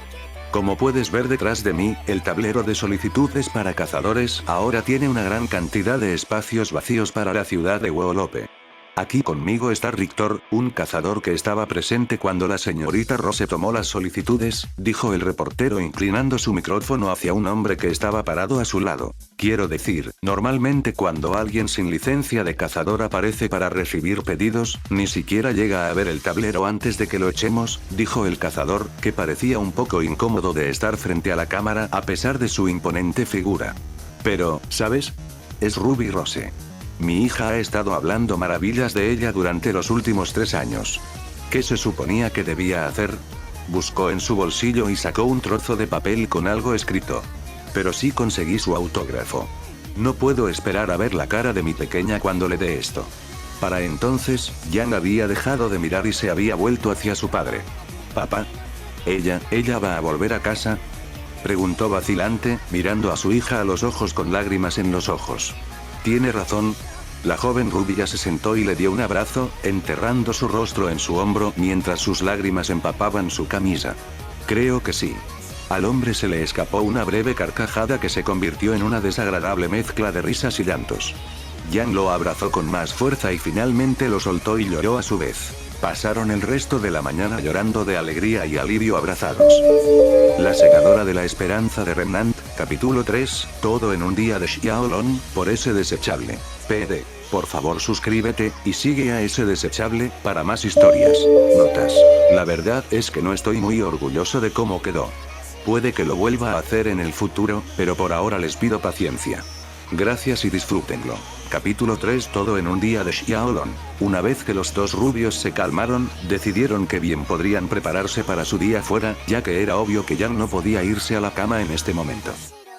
Speaker 1: Como puedes ver detrás de mí, el tablero de solicitudes para cazadores ahora tiene una gran cantidad de espacios vacíos para la ciudad de Woolope. Aquí conmigo está Rictor, un cazador que estaba presente cuando la señorita Rose tomó las solicitudes, dijo el reportero inclinando su micrófono hacia un hombre que estaba parado a su lado. Quiero decir, normalmente cuando alguien sin licencia de cazador aparece para recibir pedidos, ni siquiera llega a ver el tablero antes de que lo echemos, dijo el cazador, que parecía un poco incómodo de estar frente a la cámara a pesar de su imponente figura. Pero, ¿sabes? Es Ruby Rose. Mi hija ha estado hablando maravillas de ella durante los últimos 3 años. ¿Qué se suponía que debía hacer? Buscó en su bolsillo y sacó un trozo de papel con algo escrito. Pero sí conseguí su autógrafo. No puedo esperar a ver la cara de mi pequeña cuando le dé esto. Para entonces, Yang había dejado de mirar y se había vuelto hacia su padre. ¿Papá? ¿Ella va a volver a casa? Preguntó vacilante, mirando a su hija a los ojos con lágrimas en los ojos. Tiene razón. La joven rubia se sentó y le dio un abrazo, enterrando su rostro en su hombro mientras sus lágrimas empapaban su camisa. Creo que sí. Al hombre se le escapó una breve carcajada que se convirtió en una desagradable mezcla de risas y llantos. Yang lo abrazó con más fuerza y finalmente lo soltó y lloró a su vez. Pasaron el resto de la mañana llorando de alegría y alivio abrazados. La segadora de la esperanza de Remnant, capítulo 3, todo en un día de Xiaolong, por ese desechable. PD. Por favor suscríbete, y sigue a ese desechable, para más historias. Notas. La verdad es que no estoy muy orgulloso de cómo quedó. Puede que lo vuelva a hacer en el futuro, pero por ahora les pido paciencia. Gracias y disfrútenlo. Capítulo 3 todo en un día de Xiaolong. Una vez que los dos rubios se calmaron, decidieron que bien podrían prepararse para su día fuera, ya que era obvio que Yang no podía irse a la cama en este momento.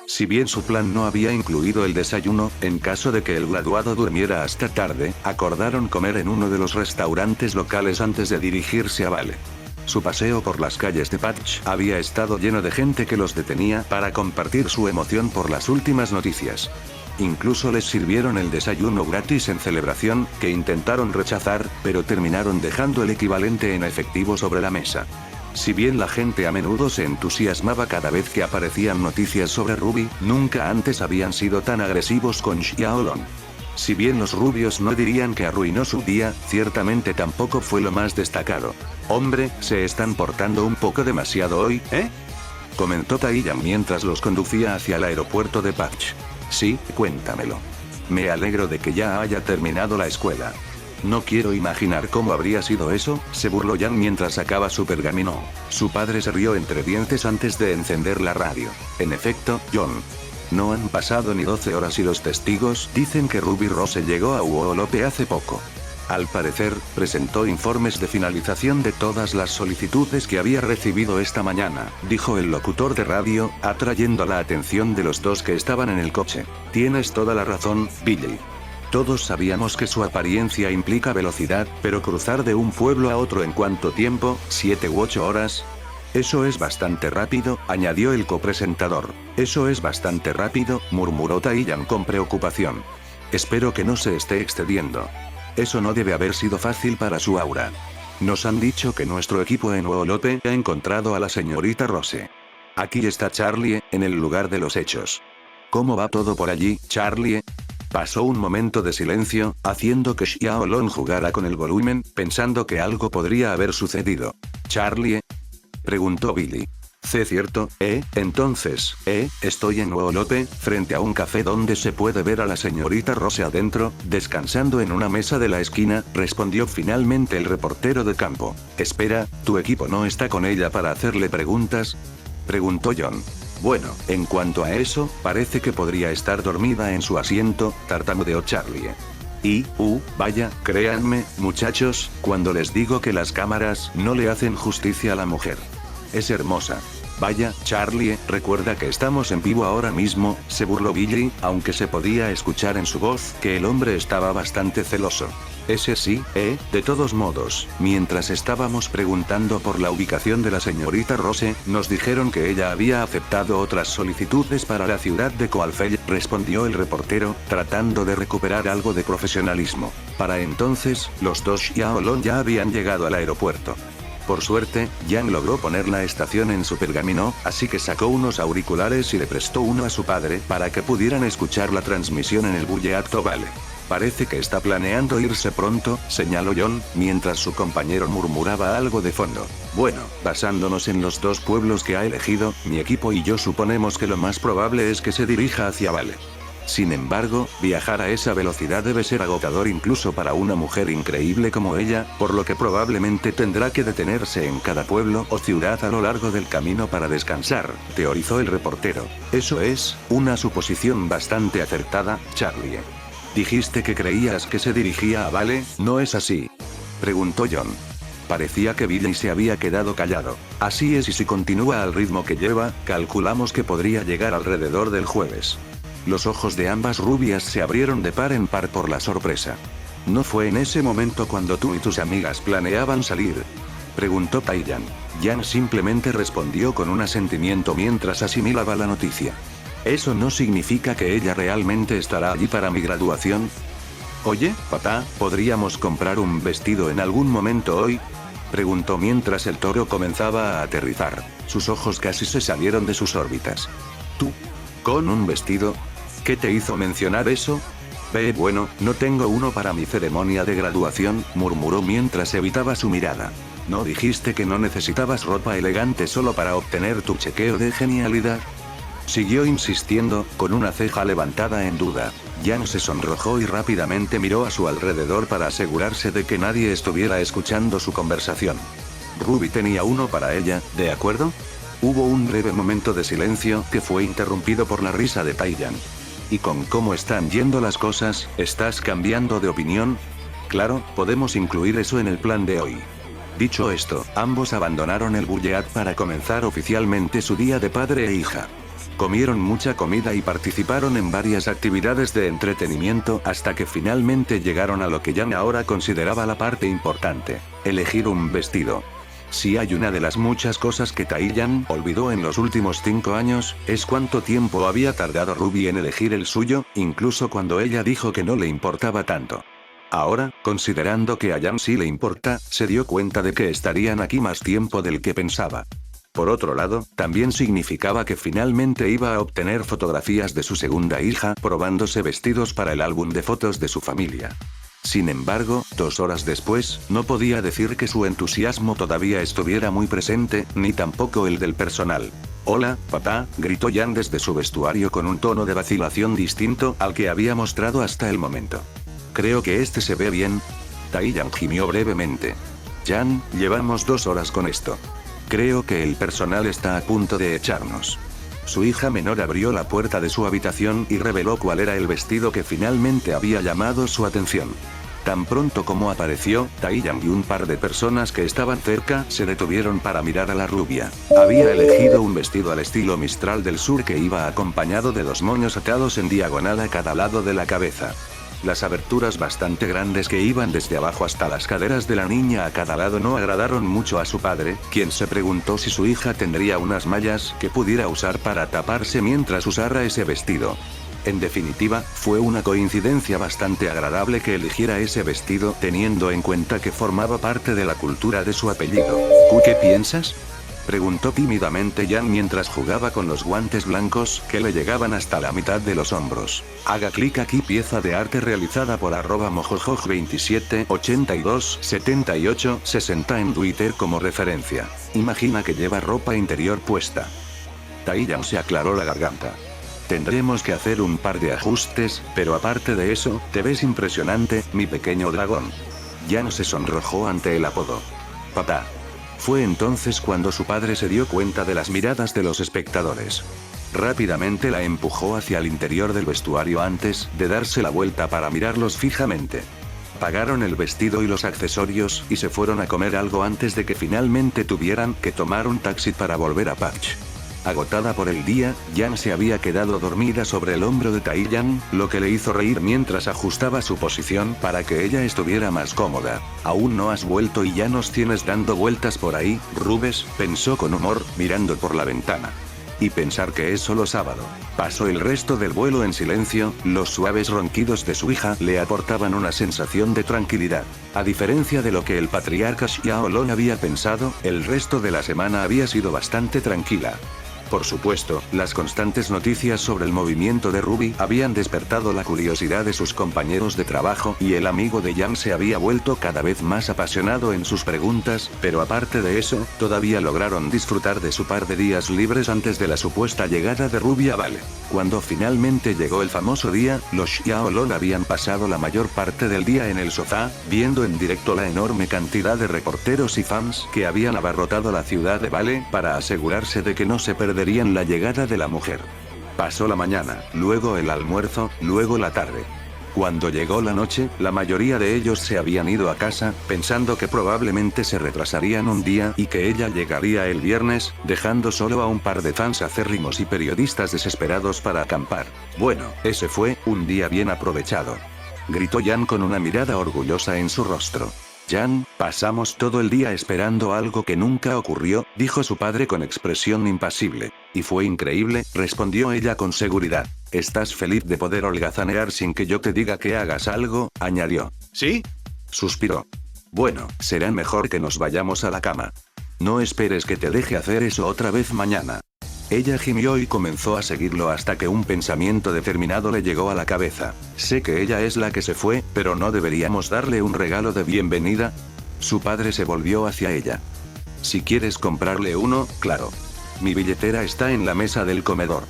Speaker 1: Si bien su plan no había incluido el desayuno, en caso de que el graduado durmiera hasta tarde, acordaron comer en uno de los restaurantes locales antes de dirigirse a Vale. Su paseo por las calles de Patch había estado lleno de gente que los detenía para compartir su emoción por las últimas noticias. Incluso les sirvieron el desayuno gratis en celebración, que intentaron rechazar, pero terminaron dejando el equivalente en efectivo sobre la mesa. Si bien la gente a menudo se entusiasmaba cada vez que aparecían noticias sobre Ruby, nunca antes habían sido tan agresivos con Xiaolong. Si bien los rubios no dirían que arruinó su día, ciertamente tampoco fue lo más destacado. Hombre, se están portando un poco demasiado hoy, ¿eh? Comentó Taiyang mientras los conducía hacia el aeropuerto de Patch. Sí, cuéntamelo. Me alegro de que ya haya terminado la escuela. No quiero imaginar cómo habría sido eso, se burló Yang mientras sacaba su pergamino. Su padre se rió entre dientes antes de encender la radio. En efecto, John. No han pasado ni 12 horas y los testigos dicen que Ruby Rose llegó a Uolope hace poco. Al parecer, presentó informes de finalización de todas las solicitudes que había recibido esta mañana, dijo el locutor de radio, atrayendo la atención de los dos que estaban en el coche. Tienes toda la razón, Billy. Todos sabíamos que su apariencia implica velocidad, pero cruzar de un pueblo a otro en cuánto tiempo, 7 u 8 horas. Eso es bastante rápido, añadió el copresentador. Eso es bastante rápido, murmuró Taiyang con preocupación. Espero que no se esté excediendo. Eso no debe haber sido fácil para su aura. Nos han dicho que nuestro equipo en Uolope ha encontrado a la señorita Rose. Aquí está Charlie, en el lugar de los hechos. ¿Cómo va todo por allí, Charlie? Pasó un momento de silencio, haciendo que Xiaolong jugara con el volumen, pensando que algo podría haber sucedido. ¿Charlie? Preguntó Billy. Cierto, entonces, estoy en Uolope, frente a un café donde se puede ver a la señorita Rose adentro, descansando en una mesa de la esquina, respondió finalmente el reportero de campo. Espera, ¿tu equipo no está con ella para hacerle preguntas? Preguntó John. Bueno, en cuanto a eso, parece que podría estar dormida en su asiento, tartamudeó Charlie. Vaya, créanme, muchachos, cuando les digo que las cámaras no le hacen justicia a la mujer. Es hermosa. Vaya, Charlie, recuerda que estamos en vivo ahora mismo, se burló Billy, aunque se podía escuchar en su voz que el hombre estaba bastante celoso. Ese sí, de todos modos, mientras estábamos preguntando por la ubicación de la señorita Rose, nos dijeron que ella había aceptado otras solicitudes para la ciudad de Coalfell, respondió el reportero, tratando de recuperar algo de profesionalismo. Para entonces, los dos Xiaolong ya habían llegado al aeropuerto. Por suerte, Yang logró poner la estación en su pergamino, así que sacó unos auriculares y le prestó uno a su padre para que pudieran escuchar la transmisión en el Bulleat Vale. Parece que está planeando irse pronto, señaló John, mientras su compañero murmuraba algo de fondo. Bueno, basándonos en los dos pueblos que ha elegido, mi equipo y yo suponemos que lo más probable es que se dirija hacia Vale. Sin embargo, viajar a esa velocidad debe ser agotador incluso para una mujer increíble como ella, por lo que probablemente tendrá que detenerse en cada pueblo o ciudad a lo largo del camino para descansar, teorizó el reportero. Eso es, una suposición bastante acertada, Charlie. Dijiste que creías que se dirigía a Vale, ¿no es así? Preguntó John. Parecía que Billy se había quedado callado. Así es, y si continúa al ritmo que lleva, calculamos que podría llegar alrededor del jueves. Los ojos de ambas rubias se abrieron de par en par por la sorpresa. ¿No fue en ese momento cuando tú y tus amigas planeaban salir? Preguntó Taiyang. Yang simplemente respondió con un asentimiento mientras asimilaba la noticia. ¿Eso no significa que ella realmente estará allí para mi graduación? Oye, papá, ¿podríamos comprar un vestido en algún momento hoy? Preguntó mientras el toro comenzaba a aterrizar. Sus ojos casi se salieron de sus órbitas. ¿Tú? ¿Con un vestido? ¿Qué te hizo mencionar eso? Bueno, no tengo uno para mi ceremonia de graduación, murmuró mientras evitaba su mirada. ¿No dijiste que no necesitabas ropa elegante solo para obtener tu chequeo de genialidad? Siguió insistiendo, con una ceja levantada en duda. Yang se sonrojó y rápidamente miró a su alrededor para asegurarse de que nadie estuviera escuchando su conversación. Ruby tenía uno para ella, ¿de acuerdo? Hubo un breve momento de silencio que fue interrumpido por la risa de Taiyang. ¿Y con cómo están yendo las cosas, estás cambiando de opinión? Claro, podemos incluir eso en el plan de hoy. Dicho esto, ambos abandonaron el Bulleat para comenzar oficialmente su día de padre e hija. Comieron mucha comida y participaron en varias actividades de entretenimiento hasta que finalmente llegaron a lo que Jan ahora consideraba la parte importante: elegir un vestido. Si hay una de las muchas cosas que Tae-Yan olvidó en los últimos 5 años, es cuánto tiempo había tardado Ruby en elegir el suyo, incluso cuando ella dijo que no le importaba tanto. Ahora, considerando que a Jan sí le importa, se dio cuenta de que estarían aquí más tiempo del que pensaba. Por otro lado, también significaba que finalmente iba a obtener fotografías de su segunda hija probándose vestidos para el álbum de fotos de su familia. Sin embargo, 2 horas después, no podía decir que su entusiasmo todavía estuviera muy presente, ni tampoco el del personal. «Hola, papá», gritó Jan desde su vestuario con un tono de vacilación distinto al que había mostrado hasta el momento. «Creo que este se ve bien». Tae-Yan gimió brevemente. «Jan, llevamos 2 horas con esto. Creo que el personal está a punto de echarnos». Su hija menor abrió la puerta de su habitación y reveló cuál era el vestido que finalmente había llamado su atención. Tan pronto como apareció, Tae-Yan y un par de personas que estaban cerca se detuvieron para mirar a la rubia. Había elegido un vestido al estilo Mistral del Sur que iba acompañado de 2 moños atados en diagonal a cada lado de la cabeza. Las aberturas bastante grandes que iban desde abajo hasta las caderas de la niña a cada lado no agradaron mucho a su padre, quien se preguntó si su hija tendría unas mallas que pudiera usar para taparse mientras usara ese vestido. En definitiva, fue una coincidencia bastante agradable que eligiera ese vestido teniendo en cuenta que formaba parte de la cultura de su apellido. ¿Tú qué piensas?, preguntó tímidamente Jan mientras jugaba con los guantes blancos que le llegaban hasta la mitad de los hombros. Haga clic aquí, pieza de arte realizada por @mojojoj27827860 en Twitter como referencia. Imagina que lleva ropa interior puesta. Tae-Yan se aclaró la garganta. Tendremos que hacer un par de ajustes, pero aparte de eso, te ves impresionante, mi pequeño dragón. Jan se sonrojó ante el apodo. Papá. Fue entonces cuando su padre se dio cuenta de las miradas de los espectadores. Rápidamente la empujó hacia el interior del vestuario antes de darse la vuelta para mirarlos fijamente. Pagaron el vestido y los accesorios y se fueron a comer algo antes de que finalmente tuvieran que tomar un taxi para volver a Patch. Agotada por el día, Jan se había quedado dormida sobre el hombro de Tae-Yan, lo que le hizo reír mientras ajustaba su posición para que ella estuviera más cómoda. «Aún no has vuelto y ya nos tienes dando vueltas por ahí, Rubes», pensó con humor, mirando por la ventana. Y pensar que es solo sábado. Pasó el resto del vuelo en silencio, los suaves ronquidos de su hija le aportaban una sensación de tranquilidad. A diferencia de lo que el patriarca Xiaolong había pensado, el resto de la semana había sido bastante tranquila. Por supuesto, las constantes noticias sobre el movimiento de Ruby habían despertado la curiosidad de sus compañeros de trabajo y el amigo de Jan se había vuelto cada vez más apasionado en sus preguntas, pero aparte de eso, todavía lograron disfrutar de su par de días libres antes de la supuesta llegada de Ruby a Vale. Cuando finalmente llegó el famoso día, los Xiaolong habían pasado la mayor parte del día en el sofá, viendo en directo la enorme cantidad de reporteros y fans que habían abarrotado la ciudad de Vale para asegurarse de que no se perderían la llegada de la mujer. Pasó la mañana, luego el almuerzo, luego la tarde. Cuando llegó la noche, la mayoría de ellos se habían ido a casa, pensando que probablemente se retrasarían un día y que ella llegaría el viernes, dejando solo a un par de fans acérrimos y periodistas desesperados para acampar. Bueno, ese fue un día bien aprovechado, gritó Jan con una mirada orgullosa en su rostro. Jan, pasamos todo el día esperando algo que nunca ocurrió, dijo su padre con expresión impasible. Y fue increíble, respondió ella con seguridad. ¿Estás feliz de poder holgazanear sin que yo te diga que hagas algo?, añadió. ¿Sí?, suspiró. Bueno, será mejor que nos vayamos a la cama. No esperes que te deje hacer eso otra vez mañana. Ella gimió y comenzó a seguirlo hasta que un pensamiento determinado le llegó a la cabeza. Sé que ella es la que se fue, pero ¿no deberíamos darle un regalo de bienvenida? Su padre se volvió hacia ella. Si quieres comprarle uno, claro. Mi billetera está en la mesa del comedor.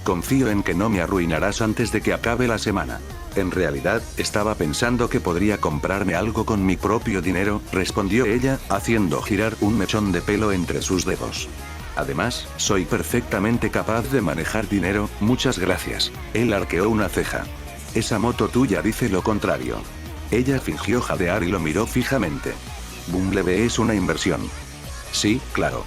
Speaker 1: Confío en que no me arruinarás antes de que acabe la semana. En realidad, estaba pensando que podría comprarme algo con mi propio dinero, respondió ella, haciendo girar un mechón de pelo entre sus dedos. Además, soy perfectamente capaz de manejar dinero, muchas gracias. Él arqueó una ceja. Esa moto tuya dice lo contrario. Ella fingió jadear y lo miró fijamente. Bumblebee es una inversión. Sí, claro.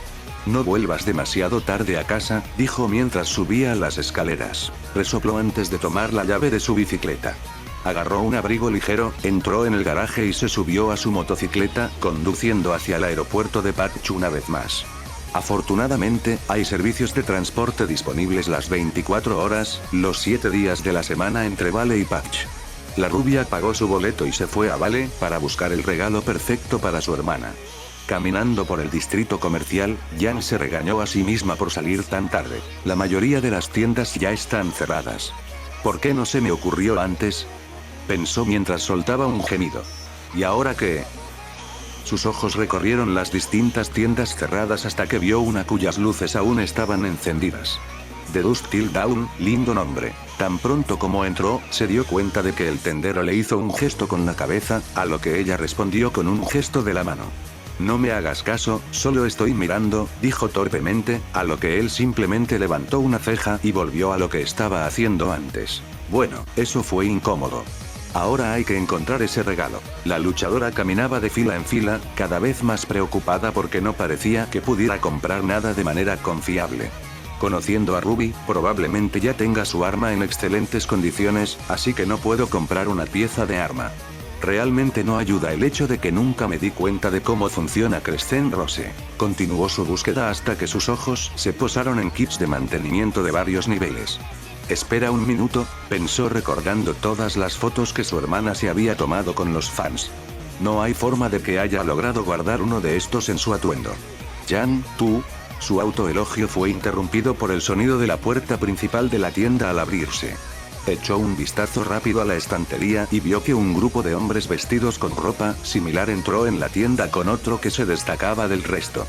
Speaker 1: No vuelvas demasiado tarde a casa, dijo mientras subía las escaleras. Resopló antes de tomar la llave de su bicicleta. Agarró un abrigo ligero, entró en el garaje y se subió a su motocicleta, conduciendo hacia el aeropuerto de Patch una vez más. Afortunadamente, hay servicios de transporte disponibles las 24 horas, los 7 días de la semana entre Vale y Patch. La rubia pagó su boleto y se fue a Vale para buscar el regalo perfecto para su hermana. Caminando por el distrito comercial, Jan se regañó a sí misma por salir tan tarde. La mayoría de las tiendas ya están cerradas. ¿Por qué no se me ocurrió antes?, pensó mientras soltaba un gemido. ¿Y ahora qué? Sus ojos recorrieron las distintas tiendas cerradas hasta que vio una cuyas luces aún estaban encendidas. The Dusk Till Dawn, lindo nombre. Tan pronto como entró, se dio cuenta de que el tendero le hizo un gesto con la cabeza, a lo que ella respondió con un gesto de la mano. No me hagas caso, solo estoy mirando, dijo torpemente, a lo que él simplemente levantó una ceja y volvió a lo que estaba haciendo antes. Bueno, eso fue incómodo. Ahora hay que encontrar ese regalo. La luchadora caminaba de fila en fila, cada vez más preocupada porque no parecía que pudiera comprar nada de manera confiable. Conociendo a Ruby, probablemente ya tenga su arma en excelentes condiciones, así que no puedo comprar una pieza de arma. Realmente no ayuda el hecho de que nunca me di cuenta de cómo funciona Crescent Rose. Continuó su búsqueda hasta que sus ojos se posaron en kits de mantenimiento de varios niveles. Espera un minuto, pensó recordando todas las fotos que su hermana se había tomado con los fans. No hay forma de que haya logrado guardar uno de estos en su atuendo. Jan, tú. Su autoelogio fue interrumpido por el sonido de la puerta principal de la tienda al abrirse. Echó un vistazo rápido a la estantería y vio que un grupo de hombres vestidos con ropa similar entró en la tienda con otro que se destacaba del resto.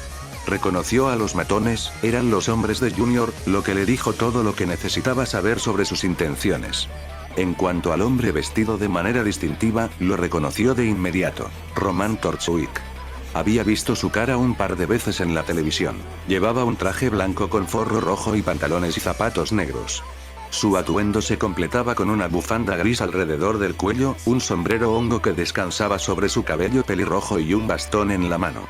Speaker 1: Reconoció a los matones, eran los hombres de Junior, lo que le dijo todo lo que necesitaba saber sobre sus intenciones. En cuanto al hombre vestido de manera distintiva, lo reconoció de inmediato. Roman Torchwick. Había visto su cara un par de veces en la televisión. Llevaba un traje blanco con forro rojo y pantalones y zapatos negros. Su atuendo se completaba con una bufanda gris alrededor del cuello, un sombrero hongo que descansaba sobre su cabello pelirrojo y un bastón en la mano.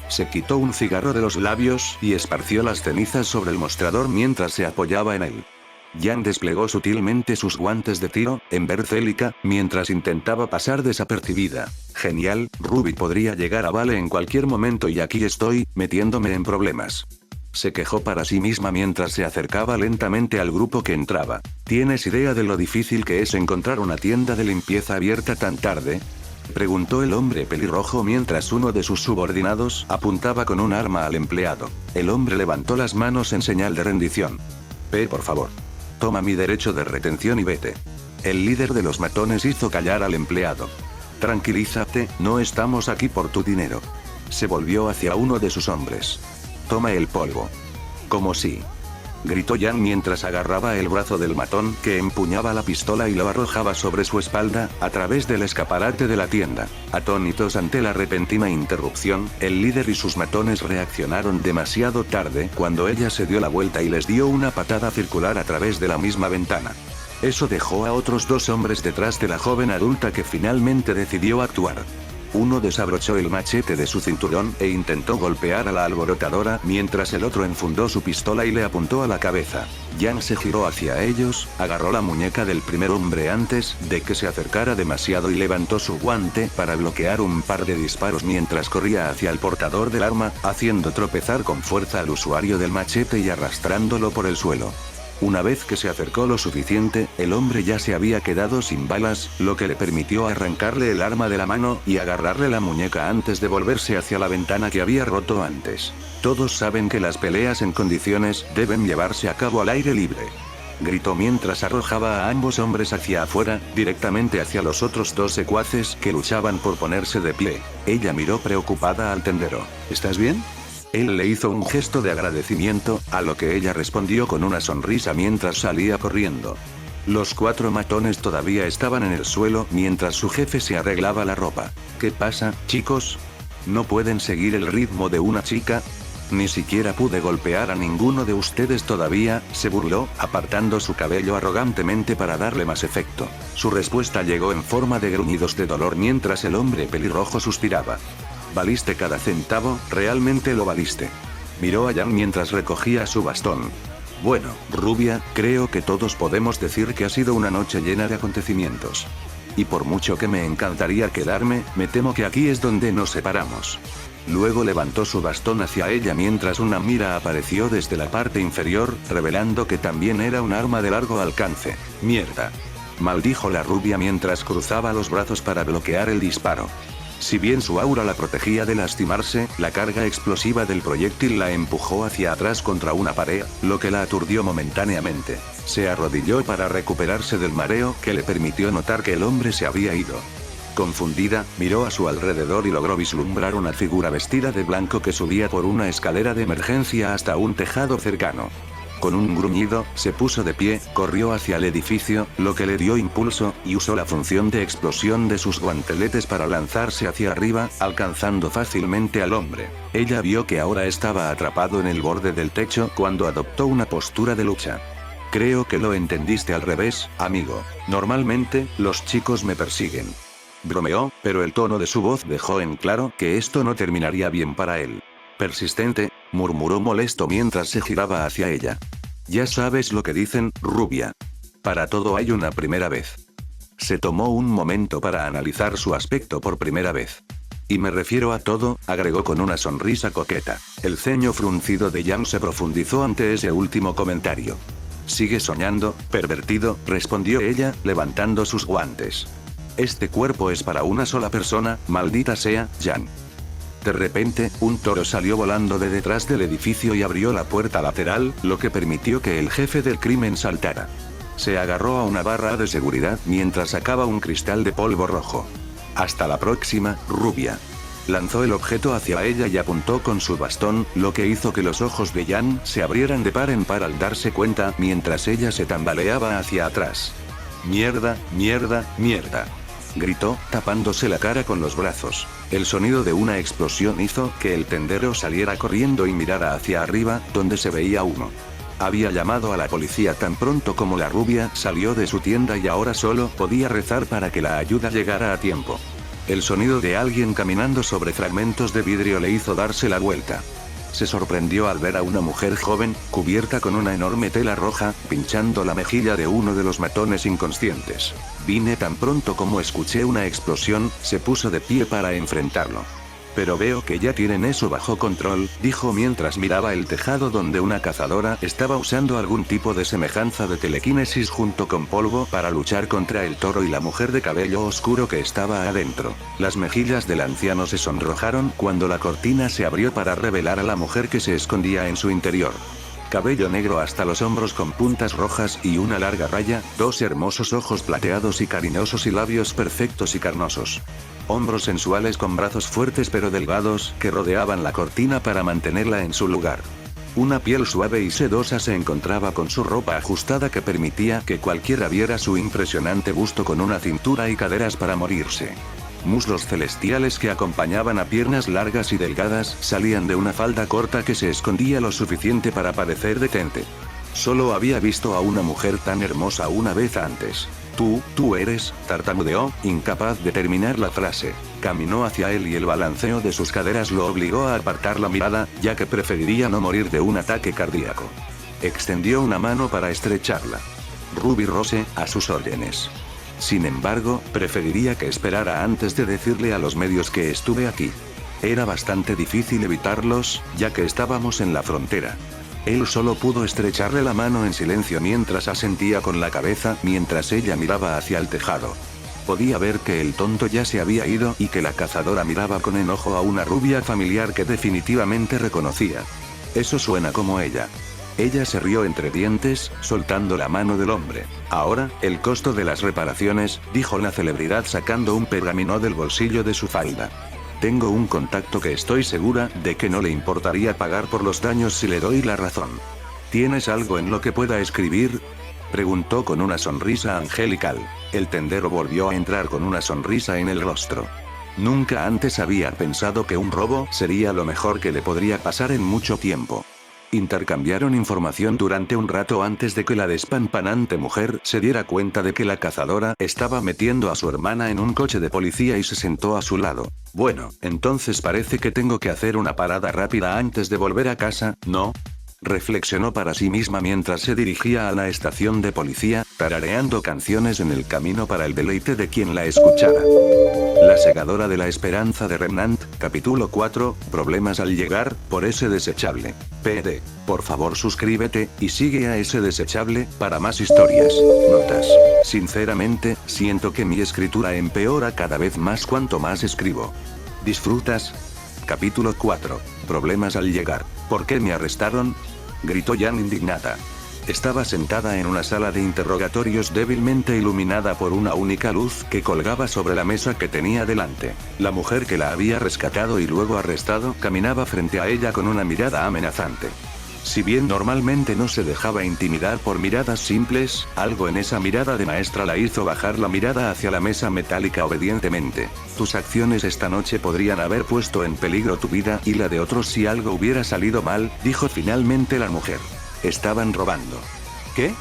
Speaker 1: Se quitó un cigarro de los labios y esparció las cenizas sobre el mostrador mientras se apoyaba en él. Jan desplegó sutilmente sus guantes de tiro, en Bercélica, mientras intentaba pasar desapercibida. Genial, Ruby podría llegar a Vale en cualquier momento y aquí estoy, metiéndome en problemas. Se quejó para sí misma mientras se acercaba lentamente al grupo que entraba. ¿Tienes idea de lo difícil que es encontrar una tienda de limpieza abierta tan tarde?, preguntó el hombre pelirrojo mientras uno de sus subordinados apuntaba con un arma al empleado. El hombre levantó las manos en señal de rendición. Por favor. Toma mi derecho de retención y vete. El líder de los matones hizo callar al empleado. Tranquilízate, no estamos aquí por tu dinero. Se volvió hacia uno de sus hombres. Toma el polvo. Como si. Gritó Jan mientras agarraba el brazo del matón que empuñaba la pistola y lo arrojaba sobre su espalda, a través del escaparate de la tienda. Atónitos ante la repentina interrupción, el líder y sus matones reaccionaron demasiado tarde cuando ella se dio la vuelta y les dio una patada circular a través de la misma ventana. Eso dejó a otros dos hombres detrás de la joven adulta que finalmente decidió actuar. Uno desabrochó el machete de su cinturón e intentó golpear a la alborotadora mientras el otro enfundó su pistola y le apuntó a la cabeza. Jan se giró hacia ellos, agarró la muñeca del primer hombre antes de que se acercara demasiado y levantó su guante para bloquear un par de disparos mientras corría hacia el portador del arma, haciendo tropezar con fuerza al usuario del machete y arrastrándolo por el suelo. Una vez que se acercó lo suficiente, el hombre ya se había quedado sin balas, lo que le permitió arrancarle el arma de la mano y agarrarle la muñeca antes de volverse hacia la ventana que había roto antes. Todos saben que las peleas en condiciones deben llevarse a cabo al aire libre. Gritó mientras arrojaba a ambos hombres hacia afuera, directamente hacia los otros dos secuaces que luchaban por ponerse de pie. Ella miró preocupada al tendero. ¿Estás bien? Él le hizo un gesto de agradecimiento, a lo que ella respondió con una sonrisa mientras salía corriendo. Los cuatro matones todavía estaban en el suelo mientras su jefe se arreglaba la ropa. ¿Qué pasa, chicos? ¿No pueden seguir el ritmo de una chica? Ni siquiera pude golpear a ninguno de ustedes todavía, se burló, apartando su cabello arrogantemente para darle más efecto. Su respuesta llegó en forma de gruñidos de dolor mientras el hombre pelirrojo suspiraba. Valiste cada centavo, realmente lo valiste. Miró a Jan mientras recogía su bastón. Bueno, rubia, creo que todos podemos decir que ha sido una noche llena de acontecimientos. Y por mucho que me encantaría quedarme, me temo que aquí es donde nos separamos. Luego levantó su bastón hacia ella mientras una mira apareció desde la parte inferior, revelando que también era un arma de largo alcance. Mierda. Maldijo la rubia mientras cruzaba los brazos para bloquear el disparo. Si bien su aura la protegía de lastimarse, la carga explosiva del proyectil la empujó hacia atrás contra una pared, lo que la aturdió momentáneamente. Se arrodilló para recuperarse del mareo que le permitió notar que el hombre se había ido. Confundida, miró a su alrededor y logró vislumbrar una figura vestida de blanco que subía por una escalera de emergencia hasta un tejado cercano. Con un gruñido, se puso de pie, corrió hacia el edificio, lo que le dio impulso, y usó la función de explosión de sus guanteletes para lanzarse hacia arriba, alcanzando fácilmente al hombre. Ella vio que ahora estaba atrapado en el borde del techo cuando adoptó una postura de lucha. Creo que lo entendiste al revés, amigo. Normalmente, los chicos me persiguen. Bromeó, pero el tono de su voz dejó en claro que esto no terminaría bien para él. Persistente, murmuró molesto mientras se giraba hacia ella. Ya sabes lo que dicen, rubia. Para todo hay una primera vez. Se tomó un momento para analizar su aspecto por primera vez. Y me refiero a todo, agregó con una sonrisa coqueta. El ceño fruncido de Jan se profundizó ante ese último comentario. Sigue soñando, pervertido, respondió ella, levantando sus guantes. Este cuerpo es para una sola persona, maldita sea, Jan. De repente, un toro salió volando de detrás del edificio y abrió la puerta lateral, lo que permitió que el jefe del crimen saltara. Se agarró a una barra de seguridad mientras sacaba un cristal de polvo rojo. Hasta la próxima, rubia. Lanzó el objeto hacia ella y apuntó con su bastón, lo que hizo que los ojos de Jan se abrieran de par en par al darse cuenta mientras ella se tambaleaba hacia atrás. Mierda, mierda, mierda. Gritó, tapándose la cara con los brazos. El sonido de una explosión hizo que el tendero saliera corriendo y mirara hacia arriba, donde se veía humo. Había llamado a la policía tan pronto como la rubia salió de su tienda y ahora solo podía rezar para que la ayuda llegara a tiempo. El sonido de alguien caminando sobre fragmentos de vidrio le hizo darse la vuelta. Se sorprendió al ver a una mujer joven, cubierta con una enorme tela roja, pinchando la mejilla de uno de los matones inconscientes. Vine tan pronto como escuché una explosión, se puso de pie para enfrentarlo. Pero veo que ya tienen eso bajo control, dijo mientras miraba el tejado donde una cazadora estaba usando algún tipo de semejanza de telequinesis junto con polvo para luchar contra el toro y la mujer de cabello oscuro que estaba adentro. Las mejillas del anciano se sonrojaron cuando la cortina se abrió para revelar a la mujer que se escondía en su interior. Cabello negro hasta los hombros con puntas rojas y una larga raya, dos hermosos ojos plateados y cariñosos y labios perfectos y carnosos. Hombros sensuales con brazos fuertes pero delgados que rodeaban la cortina para mantenerla en su lugar. Una piel suave y sedosa se encontraba con su ropa ajustada que permitía que cualquiera viera su impresionante busto con una cintura y caderas para morirse. Muslos celestiales que acompañaban a piernas largas y delgadas salían de una falda corta que se escondía lo suficiente para parecer detente. Solo había visto a una mujer tan hermosa una vez antes. Tú eres, tartamudeó, incapaz de terminar la frase. Caminó hacia él y el balanceo de sus caderas lo obligó a apartar la mirada, ya que preferiría no morir de un ataque cardíaco. Extendió una mano para estrecharla. Ruby Rose, a sus órdenes. Sin embargo, preferiría que esperara antes de decirle a los medios que estuve aquí. Era bastante difícil evitarlos, ya que estábamos en la frontera. Él solo pudo estrecharle la mano en silencio mientras asentía con la cabeza mientras ella miraba hacia el tejado. Podía ver que el tonto ya se había ido y que la cazadora miraba con enojo a una rubia familiar que definitivamente reconocía. Eso suena como ella. Ella se rió entre dientes, soltando la mano del hombre. Ahora, el costo de las reparaciones, dijo la celebridad sacando un pergamino del bolsillo de su falda. Tengo un contacto que estoy segura de que no le importaría pagar por los daños si le doy la razón. ¿Tienes algo en lo que pueda escribir? Preguntó con una sonrisa angelical. El tendero volvió a entrar con una sonrisa en el rostro. Nunca antes había pensado que un robo sería lo mejor que le podría pasar en mucho tiempo. Intercambiaron información durante un rato antes de que la despampanante mujer se diera cuenta de que la cazadora estaba metiendo a su hermana en un coche de policía y se sentó a su lado. Bueno, entonces parece que tengo que hacer una parada rápida antes de volver a casa, ¿no? Reflexionó para sí misma mientras se dirigía a la estación de policía, tarareando canciones en el camino para el deleite de quien la escuchara. La segadora de la esperanza de Remnant, capítulo 4, problemas al llegar, por ese desechable. PD. Por favor suscríbete, y sigue a ese desechable, para más historias. Notas. Sinceramente, siento que mi escritura empeora cada vez más cuanto más escribo. ¿Disfrutas? Capítulo 4. Problemas al llegar. ¿Por qué me arrestaron? Gritó Jan indignada. Estaba sentada en una sala de interrogatorios débilmente iluminada por una única luz que colgaba sobre la mesa que tenía delante. La mujer que la había rescatado y luego arrestado caminaba frente a ella con una mirada amenazante. Si bien normalmente no se dejaba intimidar por miradas simples, algo en esa mirada de maestra la hizo bajar la mirada hacia la mesa metálica obedientemente. Tus acciones esta noche podrían haber puesto en peligro tu vida y la de otros si algo hubiera salido mal, dijo finalmente la mujer. Estaban robando. ¿Qué?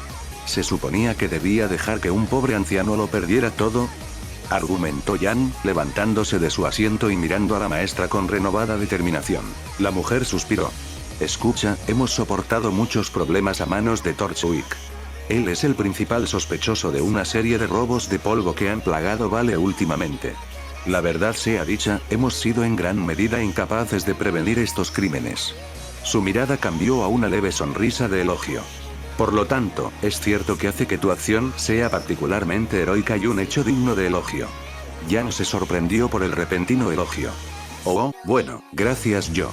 Speaker 1: ¿Se suponía que debía dejar que un pobre anciano lo perdiera todo? Argumentó Jan, levantándose de su asiento y mirando a la maestra con renovada determinación. La mujer suspiró. Escucha, hemos soportado muchos problemas a manos de Torchwick. Él es el principal sospechoso de una serie de robos de polvo que han plagado Vale últimamente. La verdad sea dicha, hemos sido en gran medida incapaces de prevenir estos crímenes. Su mirada cambió a una leve sonrisa de elogio. Por lo tanto, es cierto que hace que tu acción sea particularmente heroica y un hecho digno de elogio. Jan se sorprendió por el repentino elogio. Oh, bueno, gracias yo.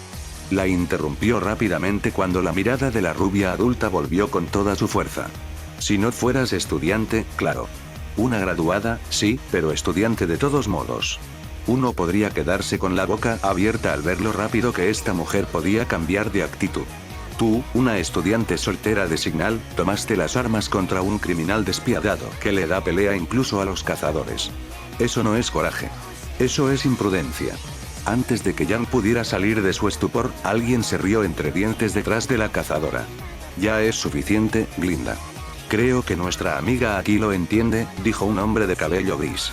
Speaker 1: La interrumpió rápidamente cuando la mirada de la rubia adulta volvió con toda su fuerza. Si no fueras estudiante, claro. Una graduada, sí, pero estudiante de todos modos. Uno podría quedarse con la boca abierta al ver lo rápido que esta mujer podía cambiar de actitud. Tú, una estudiante soltera de Signal, tomaste las armas contra un criminal despiadado que le da pelea incluso a los cazadores. Eso no es coraje. Eso es imprudencia. Antes de que Jan pudiera salir de su estupor, alguien se rió entre dientes detrás de la cazadora. Ya es suficiente, Glinda. Creo que nuestra amiga aquí lo entiende, dijo un hombre de cabello gris.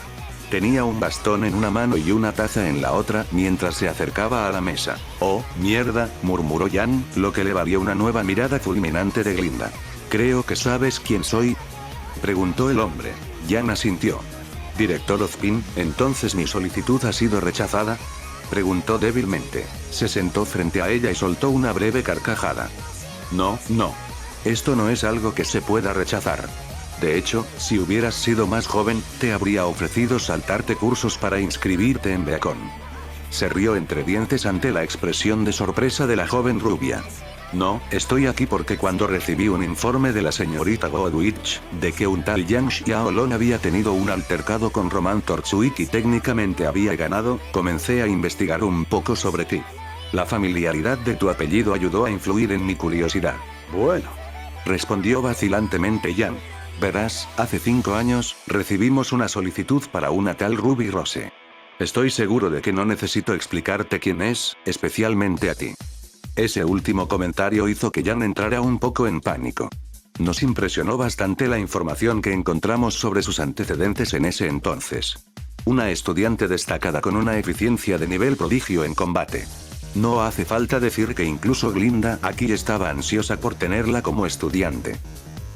Speaker 1: Tenía un bastón en una mano y una taza en la otra mientras se acercaba a la mesa. Oh, mierda, murmuró Jan, lo que le valió una nueva mirada fulminante de Glinda. Creo que sabes quién soy, preguntó el hombre. Jan asintió. Director Ozpin, ¿entonces mi solicitud ha sido rechazada? Preguntó débilmente. Se sentó frente a ella y soltó una breve carcajada. No, no. Esto no es algo que se pueda rechazar. De hecho, si hubieras sido más joven, te habría ofrecido saltarte cursos para inscribirte en Beacon. Se rió entre dientes ante la expresión de sorpresa de la joven rubia. No, estoy aquí porque cuando recibí un informe de la señorita Godwich, de que un tal Yang Xiaolong había tenido un altercado con Roman Torchwick y técnicamente había ganado, comencé a investigar un poco sobre ti. La familiaridad de tu apellido ayudó a influir en mi curiosidad. Bueno, respondió vacilantemente Jan. Verás, hace 5 años, recibimos una solicitud para una tal Ruby Rose. Estoy seguro de que no necesito explicarte quién es, especialmente a ti. Ese último comentario hizo que Jan entrara un poco en pánico. Nos impresionó bastante la información que encontramos sobre sus antecedentes en ese entonces. Una estudiante destacada con una eficiencia de nivel prodigio en combate. No hace falta decir que incluso Glinda aquí estaba ansiosa por tenerla como estudiante.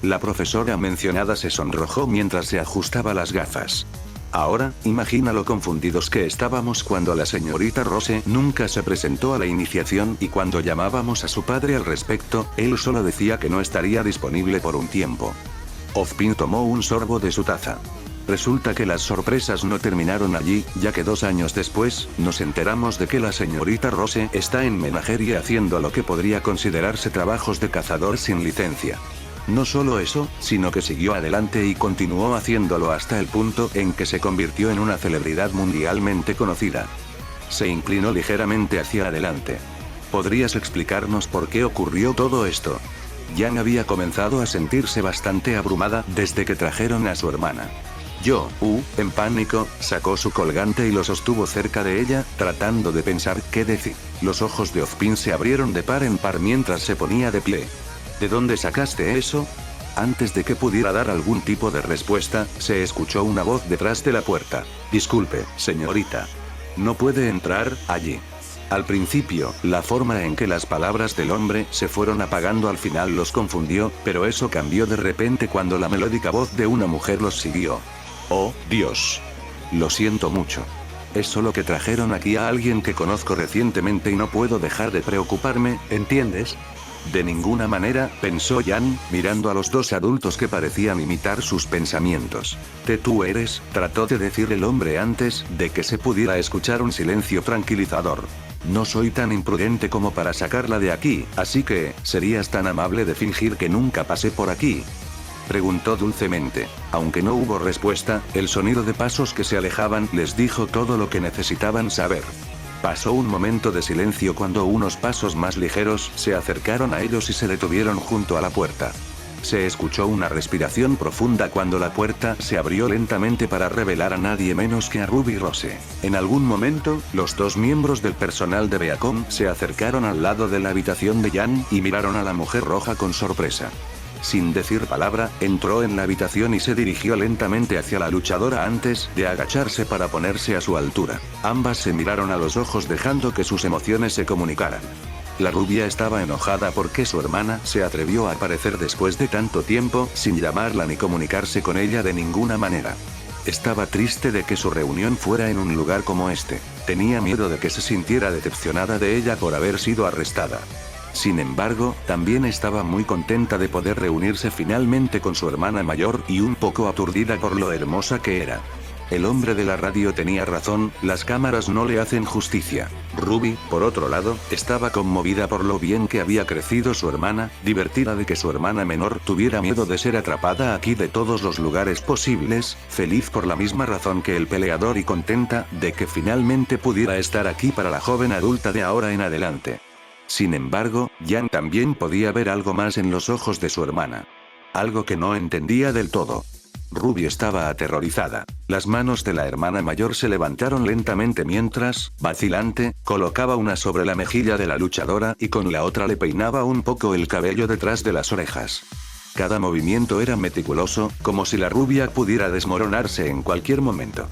Speaker 1: La profesora mencionada se sonrojó mientras se ajustaba las gafas. Ahora, imagina lo confundidos que estábamos cuando la señorita Rose nunca se presentó a la iniciación y cuando llamábamos a su padre al respecto, él solo decía que no estaría disponible por un tiempo. Ozpin tomó un sorbo de su taza. Resulta que las sorpresas no terminaron allí, ya que 2 años después, nos enteramos de que la señorita Rose está en Menagerie haciendo lo que podría considerarse trabajos de cazador sin licencia. No solo eso, sino que siguió adelante y continuó haciéndolo hasta el punto en que se convirtió en una celebridad mundialmente conocida. Se inclinó ligeramente hacia adelante. ¿Podrías explicarnos por qué ocurrió todo esto? Jan había comenzado a sentirse bastante abrumada desde que trajeron a su hermana. En pánico, sacó su colgante y lo sostuvo cerca de ella, tratando de pensar qué decir. Los ojos de Ozpin se abrieron de par en par mientras se ponía de pie. ¿De dónde sacaste eso? Antes de que pudiera dar algún tipo de respuesta, se escuchó una voz detrás de la puerta. Disculpe, señorita. No puede entrar allí. Al principio, la forma en que las palabras del hombre se fueron apagando al final los confundió, pero eso cambió de repente cuando la melódica voz de una mujer los siguió. Oh, Dios. Lo siento mucho. Es solo que trajeron aquí a alguien que conozco recientemente y no puedo dejar de preocuparme, ¿entiendes? De ninguna manera, pensó Jan, mirando a los dos adultos que parecían imitar sus pensamientos. Tú eres, trató de decir el hombre antes de que se pudiera escuchar un silencio tranquilizador. No soy tan imprudente como para sacarla de aquí, así que, ¿serías tan amable de fingir que nunca pasé por aquí? Preguntó dulcemente. Aunque no hubo respuesta, el sonido de pasos que se alejaban les dijo todo lo que necesitaban saber. Pasó un momento de silencio cuando unos pasos más ligeros se acercaron a ellos y se detuvieron junto a la puerta. Se escuchó una respiración profunda cuando la puerta se abrió lentamente para revelar a nadie menos que a Ruby Rose. En algún momento, los dos miembros del personal de Beacon se acercaron al lado de la habitación de Jan y miraron a la mujer roja con sorpresa. Sin decir palabra, entró en la habitación y se dirigió lentamente hacia la luchadora antes de agacharse para ponerse a su altura. Ambas se miraron a los ojos dejando que sus emociones se comunicaran. La rubia estaba enojada porque su hermana se atrevió a aparecer después de tanto tiempo sin llamarla ni comunicarse con ella de ninguna manera. Estaba triste de que su reunión fuera en un lugar como este. Tenía miedo de que se sintiera decepcionada de ella por haber sido arrestada. Sin embargo, también estaba muy contenta de poder reunirse finalmente con su hermana mayor y un poco aturdida por lo hermosa que era. El hombre de la radio tenía razón, las cámaras no le hacen justicia. Ruby, por otro lado, estaba conmovida por lo bien que había crecido su hermana, divertida de que su hermana menor tuviera miedo de ser atrapada aquí de todos los lugares posibles, feliz por la misma razón que el peleador y contenta de que finalmente pudiera estar aquí para la joven adulta de ahora en adelante. Sin embargo, Jan también podía ver algo más en los ojos de su hermana. Algo que no entendía del todo. Ruby estaba aterrorizada. Las manos de la hermana mayor se levantaron lentamente mientras, vacilante, colocaba una sobre la mejilla de la luchadora y con la otra le peinaba un poco el cabello detrás de las orejas. Cada movimiento era meticuloso, como si la rubia pudiera desmoronarse en cualquier momento.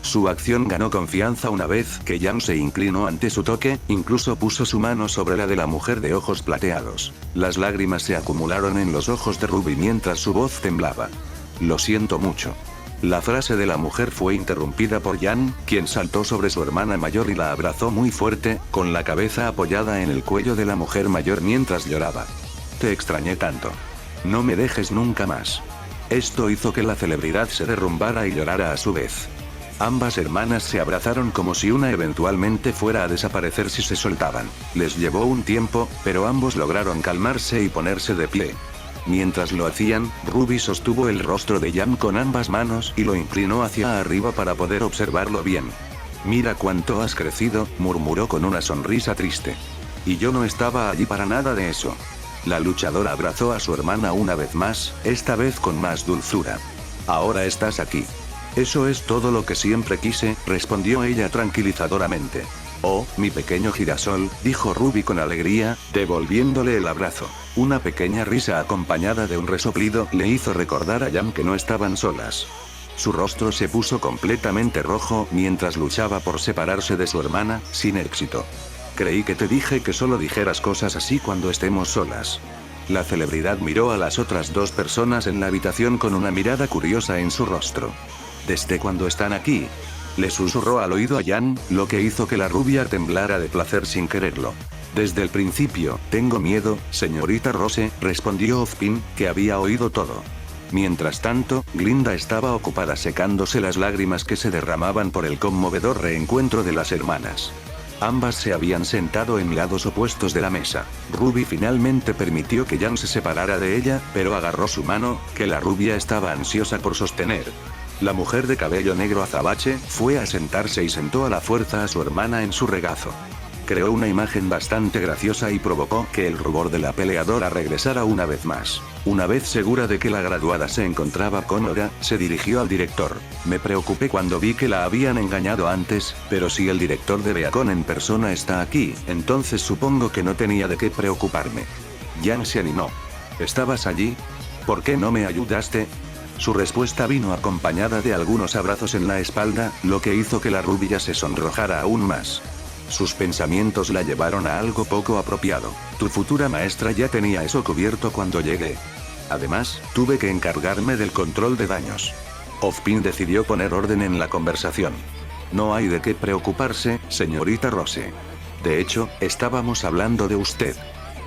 Speaker 1: Su acción ganó confianza una vez que Jan se inclinó ante su toque, incluso puso su mano sobre la de la mujer de ojos plateados. Las lágrimas se acumularon en los ojos de Ruby mientras su voz temblaba. Lo siento mucho. La frase de la mujer fue interrumpida por Jan, quien saltó sobre su hermana mayor y la abrazó muy fuerte, con la cabeza apoyada en el cuello de la mujer mayor mientras lloraba. Te extrañé tanto. No me dejes nunca más. Esto hizo que la celebridad se derrumbara y llorara a su vez. Ambas hermanas se abrazaron como si una eventualmente fuera a desaparecer si se soltaban. Les llevó un tiempo, pero ambos lograron calmarse y ponerse de pie. Mientras lo hacían, Ruby sostuvo el rostro de Jan con ambas manos y lo inclinó hacia arriba para poder observarlo bien. Mira cuánto has crecido, murmuró con una sonrisa triste. Y yo no estaba allí para nada de eso. La luchadora abrazó a su hermana una vez más, esta vez con más dulzura. Ahora estás aquí. Eso es todo lo que siempre quise, respondió ella tranquilizadoramente. Oh, mi pequeño girasol, dijo Ruby con alegría, devolviéndole el abrazo. Una pequeña risa acompañada de un resoplido le hizo recordar a Jan que no estaban solas. Su rostro se puso completamente rojo mientras luchaba por separarse de su hermana, sin éxito. Creí que te dije que solo dijeras cosas así cuando estemos solas. La celebridad miró a las otras dos personas en la habitación con una mirada curiosa en su rostro. ¿Desde cuándo están aquí? Le susurró al oído a Jan, lo que hizo que la rubia temblara de placer sin quererlo. Desde el principio, tengo miedo, señorita Rose, respondió Ozpin, que había oído todo. Mientras tanto, Glinda estaba ocupada secándose las lágrimas que se derramaban por el conmovedor reencuentro de las hermanas. Ambas se habían sentado en lados opuestos de la mesa. Ruby finalmente permitió que Jan se separara de ella, pero agarró su mano, que la rubia estaba ansiosa por sostener. La mujer de cabello negro azabache fue a sentarse y sentó a la fuerza a su hermana en su regazo. Creó una imagen bastante graciosa y provocó que el rubor de la peleadora regresara una vez más. Una vez segura de que la graduada se encontraba con Ora, se dirigió al director. Me preocupé cuando vi que la habían engañado antes, pero si el director de Beacon en persona está aquí, entonces supongo que no tenía de qué preocuparme. Yang se animó. ¿Estabas allí? ¿Por qué no me ayudaste? Su respuesta vino acompañada de algunos abrazos en la espalda, lo que hizo que la rubia se sonrojara aún más. Sus pensamientos la llevaron a algo poco apropiado. Tu futura maestra ya tenía eso cubierto cuando llegué. Además, tuve que encargarme del control de daños. Ozpin decidió poner orden en la conversación. No hay de qué preocuparse, señorita Rose. De hecho, estábamos hablando de usted.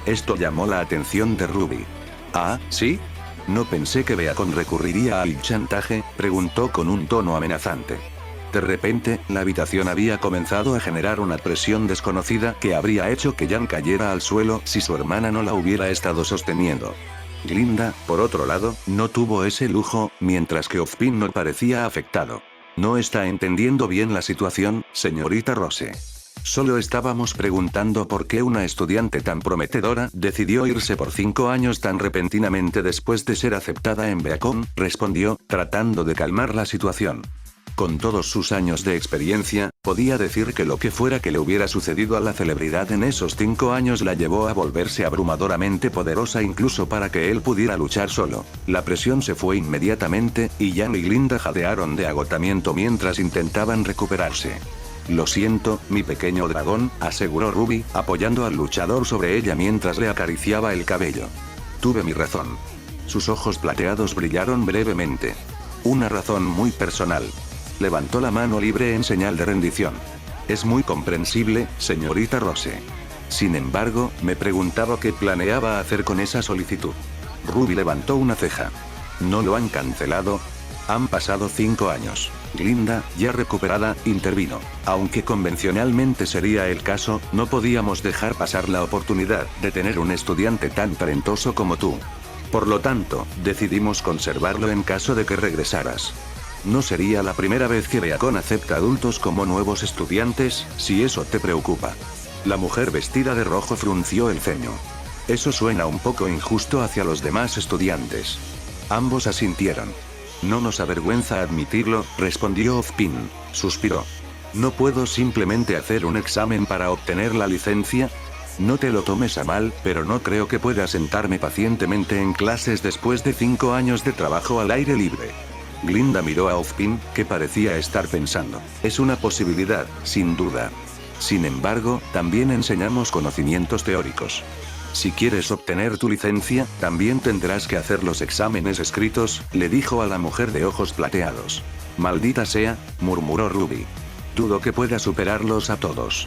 Speaker 1: Esto llamó la atención de Ruby. ¿Ah, sí? No pensé que Beacon recurriría al chantaje, preguntó con un tono amenazante. De repente, la habitación había comenzado a generar una presión desconocida que habría hecho que Yang cayera al suelo si su hermana no la hubiera estado sosteniendo. Glinda, por otro lado, no tuvo ese lujo, mientras que Ozpin no parecía afectado. No está entendiendo bien la situación, señorita Rose. Solo estábamos preguntando por qué una estudiante tan prometedora decidió irse por 5 años tan repentinamente después de ser aceptada en Beacon, respondió, tratando de calmar la situación. Con todos sus años de experiencia, podía decir que lo que fuera que le hubiera sucedido a la celebridad en esos 5 años la llevó a volverse abrumadoramente poderosa incluso para que él pudiera luchar solo. La presión se fue inmediatamente, y Yang y Glinda jadearon de agotamiento mientras intentaban recuperarse. Lo siento, mi pequeño dragón, aseguró Ruby, apoyando al luchador sobre ella mientras le acariciaba el cabello. Tuve mi razón. Sus ojos plateados brillaron brevemente. Una razón muy personal. Levantó la mano libre en señal de rendición. Es muy comprensible, señorita Rose. Sin embargo, me preguntaba qué planeaba hacer con esa solicitud. Ruby levantó una ceja. ¿No lo han cancelado? Han pasado 5 años. Glinda, ya recuperada, intervino. Aunque convencionalmente sería el caso, no podíamos dejar pasar la oportunidad de tener un estudiante tan talentoso como tú. Por lo tanto, decidimos conservarlo en caso de que regresaras. No sería la primera vez que Beacon acepta adultos como nuevos estudiantes, si eso te preocupa. La mujer vestida de rojo frunció el ceño. Eso suena un poco injusto hacia los demás estudiantes. Ambos asintieron. No nos avergüenza admitirlo, respondió Ozpin. Suspiró. ¿No puedo simplemente hacer un examen para obtener la licencia? No te lo tomes a mal, pero no creo que pueda sentarme pacientemente en clases después de 5 años de trabajo al aire libre. Glinda miró a Ozpin, que parecía estar pensando. Es una posibilidad, sin duda. Sin embargo, también enseñamos conocimientos teóricos. Si quieres obtener tu licencia, también tendrás que hacer los exámenes escritos, le dijo a la mujer de ojos plateados. Maldita sea, murmuró Ruby. Dudo que pueda superarlos a todos.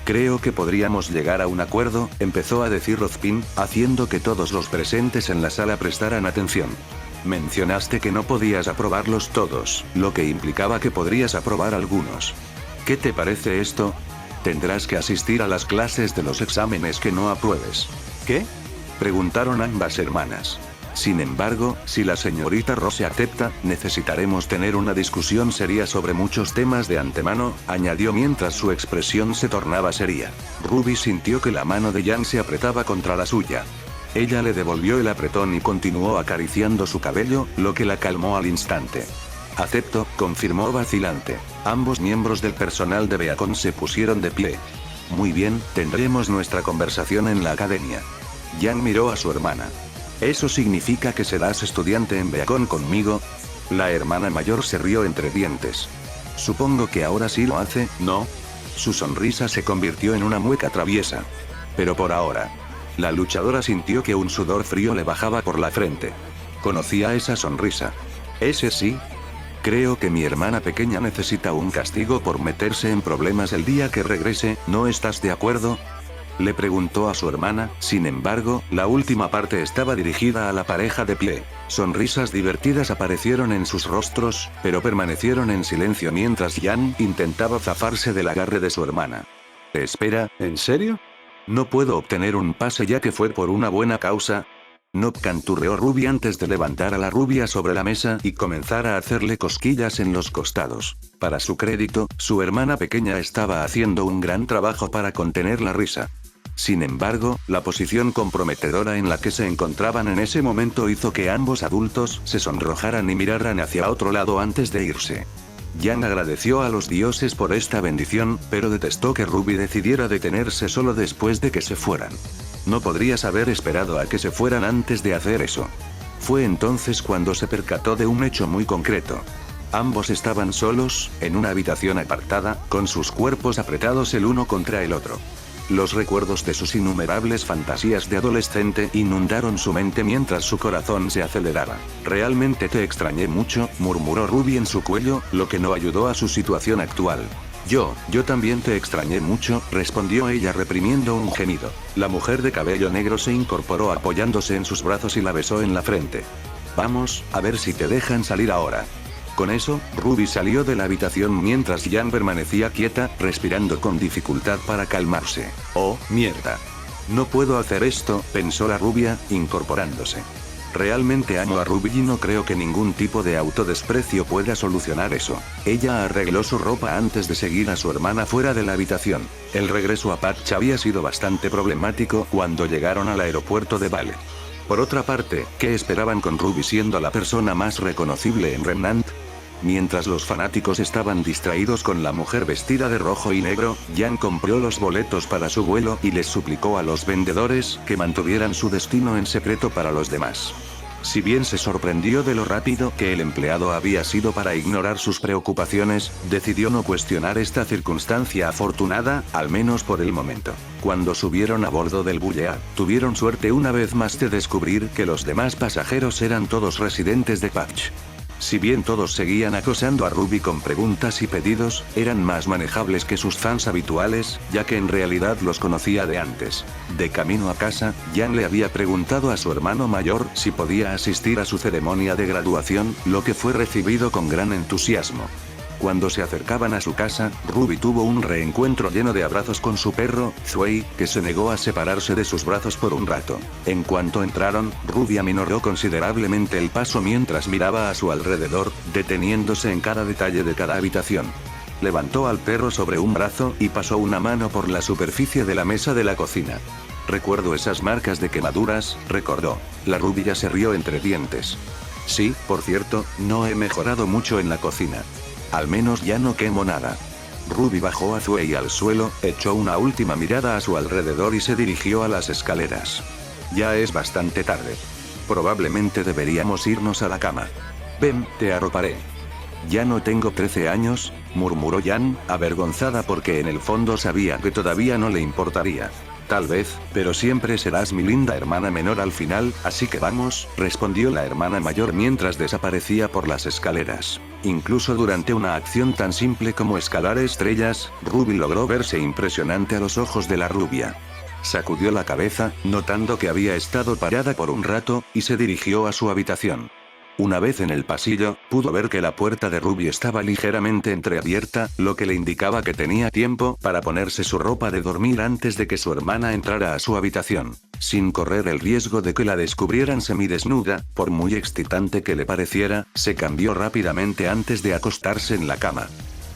Speaker 1: Creo que podríamos llegar a un acuerdo, empezó a decir Ozpin, haciendo que todos los presentes en la sala prestaran atención. Mencionaste que no podías aprobarlos todos, lo que implicaba que podrías aprobar algunos. ¿Qué te parece esto? Tendrás que asistir a las clases de los exámenes que no apruebes. ¿Qué? Preguntaron ambas hermanas. Sin embargo, si la señorita Rose acepta, necesitaremos tener una discusión seria sobre muchos temas de antemano, añadió mientras su expresión se tornaba seria. Ruby sintió que la mano de Yang se apretaba contra la suya. Ella le devolvió el apretón y continuó acariciando su cabello, lo que la calmó al instante. Acepto, confirmó vacilante. Ambos miembros del personal de Beacon se pusieron de pie. Muy bien, tendremos nuestra conversación en la academia. Yang miró a su hermana. ¿Eso significa que serás estudiante en Beacon conmigo? La hermana mayor se rió entre dientes. Supongo que ahora sí lo hace, ¿no? Su sonrisa se convirtió en una mueca traviesa. Pero por ahora. La luchadora sintió que un sudor frío le bajaba por la frente. Conocía esa sonrisa. ¿Ese sí? Creo que mi hermana pequeña necesita un castigo por meterse en problemas el día que regrese, ¿no estás de acuerdo? Le preguntó a su hermana, sin embargo, la última parte estaba dirigida a la pareja de pie. Sonrisas divertidas aparecieron en sus rostros, pero permanecieron en silencio mientras Yang intentaba zafarse del agarre de su hermana. Espera, ¿en serio? ¿No puedo obtener un pase ya que fue por una buena causa? No, canturreó Ruby antes de levantar a la rubia sobre la mesa y comenzar a hacerle cosquillas en los costados. Para su crédito, su hermana pequeña estaba haciendo un gran trabajo para contener la risa. Sin embargo, la posición comprometedora en la que se encontraban en ese momento hizo que ambos adultos se sonrojaran y miraran hacia otro lado antes de irse. Jan agradeció a los dioses por esta bendición, pero detestó que Ruby decidiera detenerse solo después de que se fueran. No podrías haber esperado a que se fueran antes de hacer eso. Fue entonces cuando se percató de un hecho muy concreto. Ambos estaban solos, en una habitación apartada, con sus cuerpos apretados el uno contra el otro. Los recuerdos de sus innumerables fantasías de adolescente inundaron su mente mientras su corazón se aceleraba. Realmente te extrañé mucho, murmuró Ruby en su cuello, lo que no ayudó a su situación actual. Yo también te extrañé mucho, respondió ella reprimiendo un gemido. La mujer de cabello negro se incorporó apoyándose en sus brazos y la besó en la frente. Vamos, a ver si te dejan salir ahora. Con eso, Ruby salió de la habitación mientras Jan permanecía quieta, respirando con dificultad para calmarse. Oh, mierda. No puedo hacer esto, pensó la rubia, incorporándose. Realmente amo a Ruby y no creo que ningún tipo de autodesprecio pueda solucionar eso. Ella arregló su ropa antes de seguir a su hermana fuera de la habitación. El regreso a Patch había sido bastante problemático cuando llegaron al aeropuerto de Vale. Por otra parte, ¿qué esperaban con Ruby siendo la persona más reconocible en Remnant? Mientras los fanáticos estaban distraídos con la mujer vestida de rojo y negro, Jan compró los boletos para su vuelo y les suplicó a los vendedores que mantuvieran su destino en secreto para los demás. Si bien se sorprendió de lo rápido que el empleado había sido para ignorar sus preocupaciones, decidió no cuestionar esta circunstancia afortunada, al menos por el momento. Cuando subieron a bordo del Bullea, tuvieron suerte una vez más de descubrir que los demás pasajeros eran todos residentes de Patch. Si bien todos seguían acosando a Ruby con preguntas y pedidos, eran más manejables que sus fans habituales, ya que en realidad los conocía de antes. De camino a casa, Jan le había preguntado a su hermano mayor si podía asistir a su ceremonia de graduación, lo que fue recibido con gran entusiasmo. Cuando se acercaban a su casa, Ruby tuvo un reencuentro lleno de abrazos con su perro, Zway, que se negó a separarse de sus brazos por un rato. En cuanto entraron, Ruby aminoró considerablemente el paso mientras miraba a su alrededor, deteniéndose en cada detalle de cada habitación. Levantó al perro sobre un brazo y pasó una mano por la superficie de la mesa de la cocina. Recuerdo esas marcas de quemaduras, recordó. La rubia se rió entre dientes. Sí, por cierto, no he mejorado mucho en la cocina. Al menos ya no quemo nada. Ruby bajó a Zway al suelo, echó una última mirada a su alrededor y se dirigió a las escaleras. Ya es bastante tarde. Probablemente deberíamos irnos a la cama. Ven, te arroparé. Ya no tengo 13 años, murmuró Jan, avergonzada porque en el fondo sabía que todavía no le importaría. Tal vez, pero siempre serás mi linda hermana menor al final, así que vamos, respondió la hermana mayor mientras desaparecía por las escaleras. Incluso durante una acción tan simple como escalar estrellas, Ruby logró verse impresionante a los ojos de la rubia. Sacudió la cabeza, notando que había estado parada por un rato, y se dirigió a su habitación. Una vez en el pasillo, pudo ver que la puerta de Ruby estaba ligeramente entreabierta, lo que le indicaba que tenía tiempo para ponerse su ropa de dormir antes de que su hermana entrara a su habitación. Sin correr el riesgo de que la descubrieran semidesnuda, por muy excitante que le pareciera, se cambió rápidamente antes de acostarse en la cama.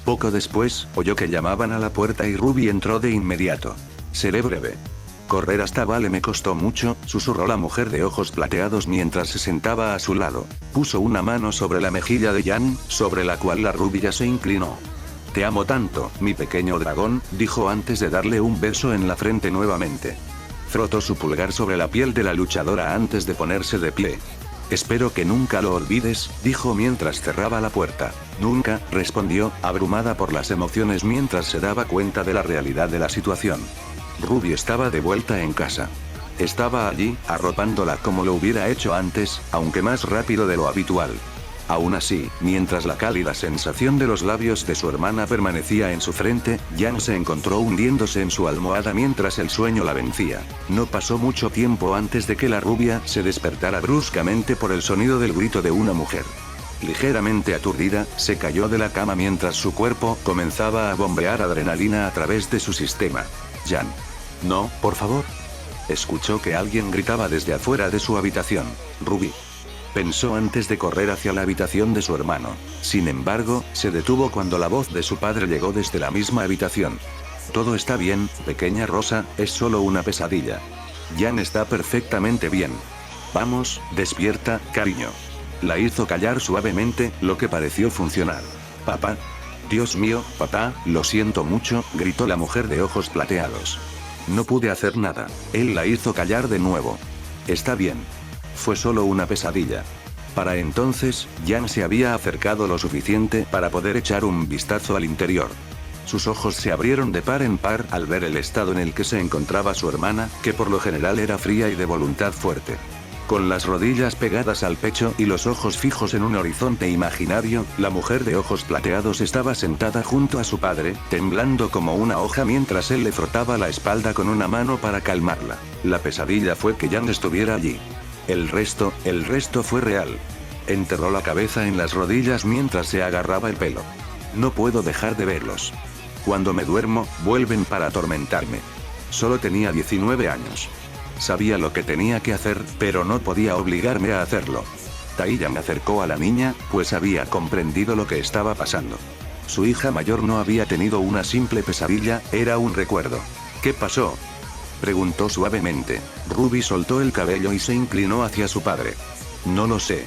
Speaker 1: Poco después, oyó que llamaban a la puerta y Ruby entró de inmediato. Seré breve. Correr hasta Vale me costó mucho, susurró la mujer de ojos plateados mientras se sentaba a su lado. Puso una mano sobre la mejilla de Jan, sobre la cual la rubia se inclinó. Te amo tanto, mi pequeño dragón, dijo antes de darle un beso en la frente nuevamente. Frotó su pulgar sobre la piel de la luchadora antes de ponerse de pie. Espero que nunca lo olvides, dijo mientras cerraba la puerta. Nunca, respondió, abrumada por las emociones mientras se daba cuenta de la realidad de la situación. Ruby estaba de vuelta en casa. Estaba allí, arropándola como lo hubiera hecho antes, aunque más rápido de lo habitual. Aún así, mientras la cálida sensación de los labios de su hermana permanecía en su frente, Jan se encontró hundiéndose en su almohada mientras el sueño la vencía. No pasó mucho tiempo antes de que la rubia se despertara bruscamente por el sonido del grito de una mujer. Ligeramente aturdida, se cayó de la cama mientras su cuerpo comenzaba a bombear adrenalina a través de su sistema. Jan. No, por favor. Escuchó que alguien gritaba desde afuera de su habitación. Ruby. Pensó antes de correr hacia la habitación de su hermano. Sin embargo, se detuvo cuando la voz de su padre llegó desde la misma habitación. Todo está bien, pequeña Rosa, es solo una pesadilla. Jan está perfectamente bien. Vamos, despierta, cariño. La hizo callar suavemente, lo que pareció funcionar. Papá. Dios mío, papá, lo siento mucho, gritó la mujer de ojos plateados. No pude hacer nada. Él la hizo callar de nuevo. Está bien. Fue solo una pesadilla. Para entonces, Jan se había acercado lo suficiente para poder echar un vistazo al interior. Sus ojos se abrieron de par en par al ver el estado en el que se encontraba su hermana, que por lo general era fría y de voluntad fuerte. Con las rodillas pegadas al pecho y los ojos fijos en un horizonte imaginario, la mujer de ojos plateados estaba sentada junto a su padre, temblando como una hoja mientras él le frotaba la espalda con una mano para calmarla. La pesadilla fue que Jan estuviera allí. El resto fue real. Enterró la cabeza en las rodillas mientras se agarraba el pelo. No puedo dejar de verlos. Cuando me duermo, vuelven para atormentarme. Solo tenía 19 años. Sabía lo que tenía que hacer, pero no podía obligarme a hacerlo. Taiyang acercó a la niña, pues había comprendido lo que estaba pasando. Su hija mayor no había tenido una simple pesadilla, era un recuerdo. ¿Qué pasó?, preguntó suavemente. Ruby soltó el cabello y se inclinó hacia su padre. No lo sé.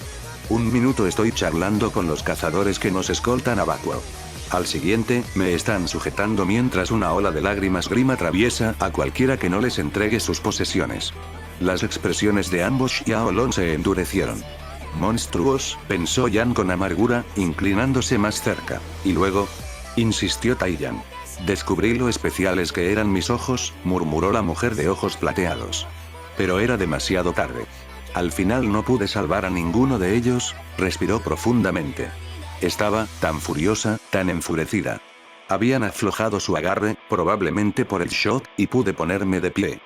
Speaker 1: Un minuto estoy charlando con los cazadores que nos escoltan a Bakuro. Al siguiente, me están sujetando mientras una ola de lágrimas grima atraviesa a cualquiera que no les entregue sus posesiones. Las expresiones de ambos Xiaolong se endurecieron. Monstruos, pensó Jan con amargura, inclinándose más cerca. Y luego, insistió Taiyang. Descubrí lo especiales que eran mis ojos, murmuró la mujer de ojos plateados. Pero era demasiado tarde. Al final no pude salvar a ninguno de ellos, respiró profundamente. Estaba tan furiosa, tan enfurecida. Habían aflojado su agarre, probablemente por el shock, y pude ponerme de pie.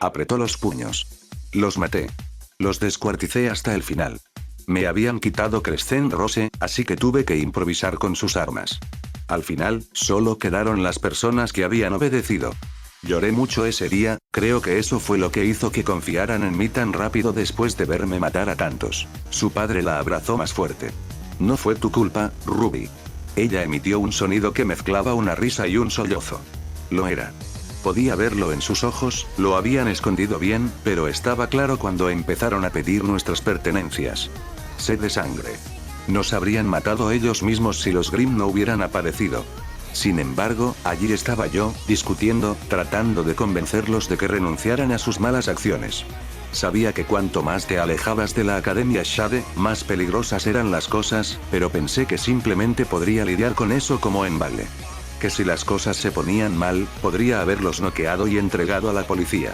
Speaker 1: Apretó los puños. Los maté. Los descuarticé hasta el final. Me habían quitado Crescent Rose, así que tuve que improvisar con sus armas. Al final, solo quedaron las personas que habían obedecido. Lloré mucho ese día, creo que eso fue lo que hizo que confiaran en mí tan rápido después de verme matar a tantos. Su padre la abrazó más fuerte. No fue tu culpa, Ruby. Ella emitió un sonido que mezclaba una risa y un sollozo. Lo era. Podía verlo en sus ojos, lo habían escondido bien, pero estaba claro cuando empezaron a pedir nuestras pertenencias. Sed de sangre. Nos habrían matado ellos mismos si los Grimm no hubieran aparecido. Sin embargo, allí estaba yo, discutiendo, tratando de convencerlos de que renunciaran a sus malas acciones. Sabía que cuanto más te alejabas de la Academia Shade, más peligrosas eran las cosas, pero pensé que simplemente podría lidiar con eso como en Vale. Que si las cosas se ponían mal, podría haberlos noqueado y entregado a la policía.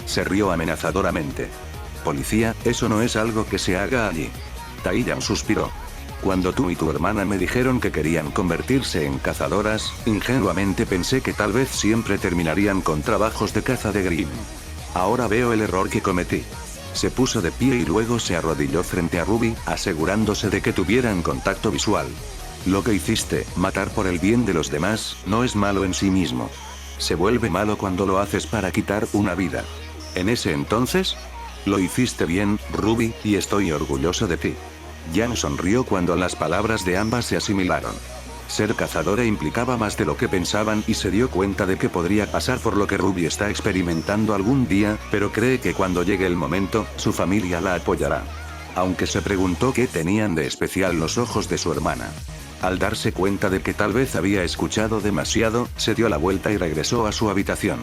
Speaker 1: Se rió amenazadoramente. Policía, eso no es algo que se haga allí. Taiyang suspiró. Cuando tú y tu hermana me dijeron que querían convertirse en cazadoras, ingenuamente pensé que tal vez siempre terminarían con trabajos de caza de Grimm. Ahora veo el error que cometí. Se puso de pie y luego se arrodilló frente a Ruby, asegurándose de que tuvieran contacto visual. Lo que hiciste, matar por el bien de los demás, no es malo en sí mismo. Se vuelve malo cuando lo haces para quitar una vida. En ese entonces, lo hiciste bien, Ruby, y estoy orgulloso de ti. Jan sonrió cuando las palabras de ambas se asimilaron. Ser cazadora implicaba más de lo que pensaban y se dio cuenta de que podría pasar por lo que Ruby está experimentando algún día, pero cree que cuando llegue el momento, su familia la apoyará. Aunque se preguntó qué tenían de especial los ojos de su hermana. Al darse cuenta de que tal vez había escuchado demasiado, se dio la vuelta y regresó a su habitación.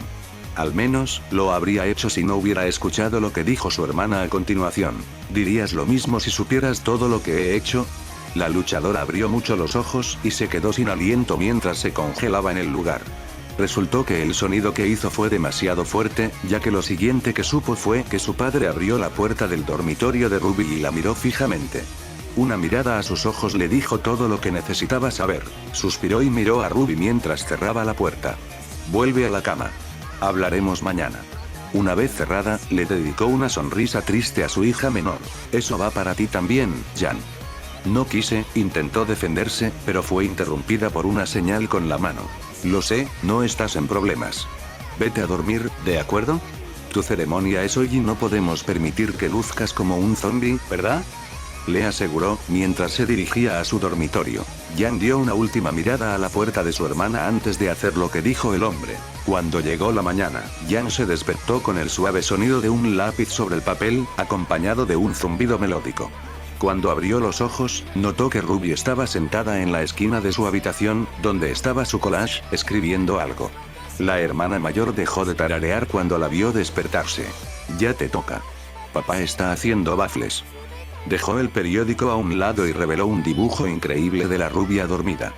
Speaker 1: Al menos, lo habría hecho si no hubiera escuchado lo que dijo su hermana a continuación. ¿Dirías lo mismo si supieras todo lo que he hecho? La luchadora abrió mucho los ojos y se quedó sin aliento mientras se congelaba en el lugar. Resultó que el sonido que hizo fue demasiado fuerte, ya que lo siguiente que supo fue que su padre abrió la puerta del dormitorio de Ruby y la miró fijamente. Una mirada a sus ojos le dijo todo lo que necesitaba saber. Suspiró y miró a Ruby mientras cerraba la puerta. Vuelve a la cama. Hablaremos mañana. Una vez cerrada, le dedicó una sonrisa triste a su hija menor. Eso va para ti también, Jan. No quise, intentó defenderse, pero fue interrumpida por una señal con la mano. Lo sé, no estás en problemas. Vete a dormir, ¿de acuerdo? Tu ceremonia es hoy y no podemos permitir que luzcas como un zombie, ¿verdad?, le aseguró, mientras se dirigía a su dormitorio. Jan dio una última mirada a la puerta de su hermana antes de hacer lo que dijo el hombre. Cuando llegó la mañana, Jan se despertó con el suave sonido de un lápiz sobre el papel, acompañado de un zumbido melódico. Cuando abrió los ojos, notó que Ruby estaba sentada en la esquina de su habitación, donde estaba su collage, escribiendo algo. La hermana mayor dejó de tararear cuando la vio despertarse. Ya te toca. Papá está haciendo baffles. Dejó el periódico a un lado y reveló un dibujo increíble de la rubia dormida.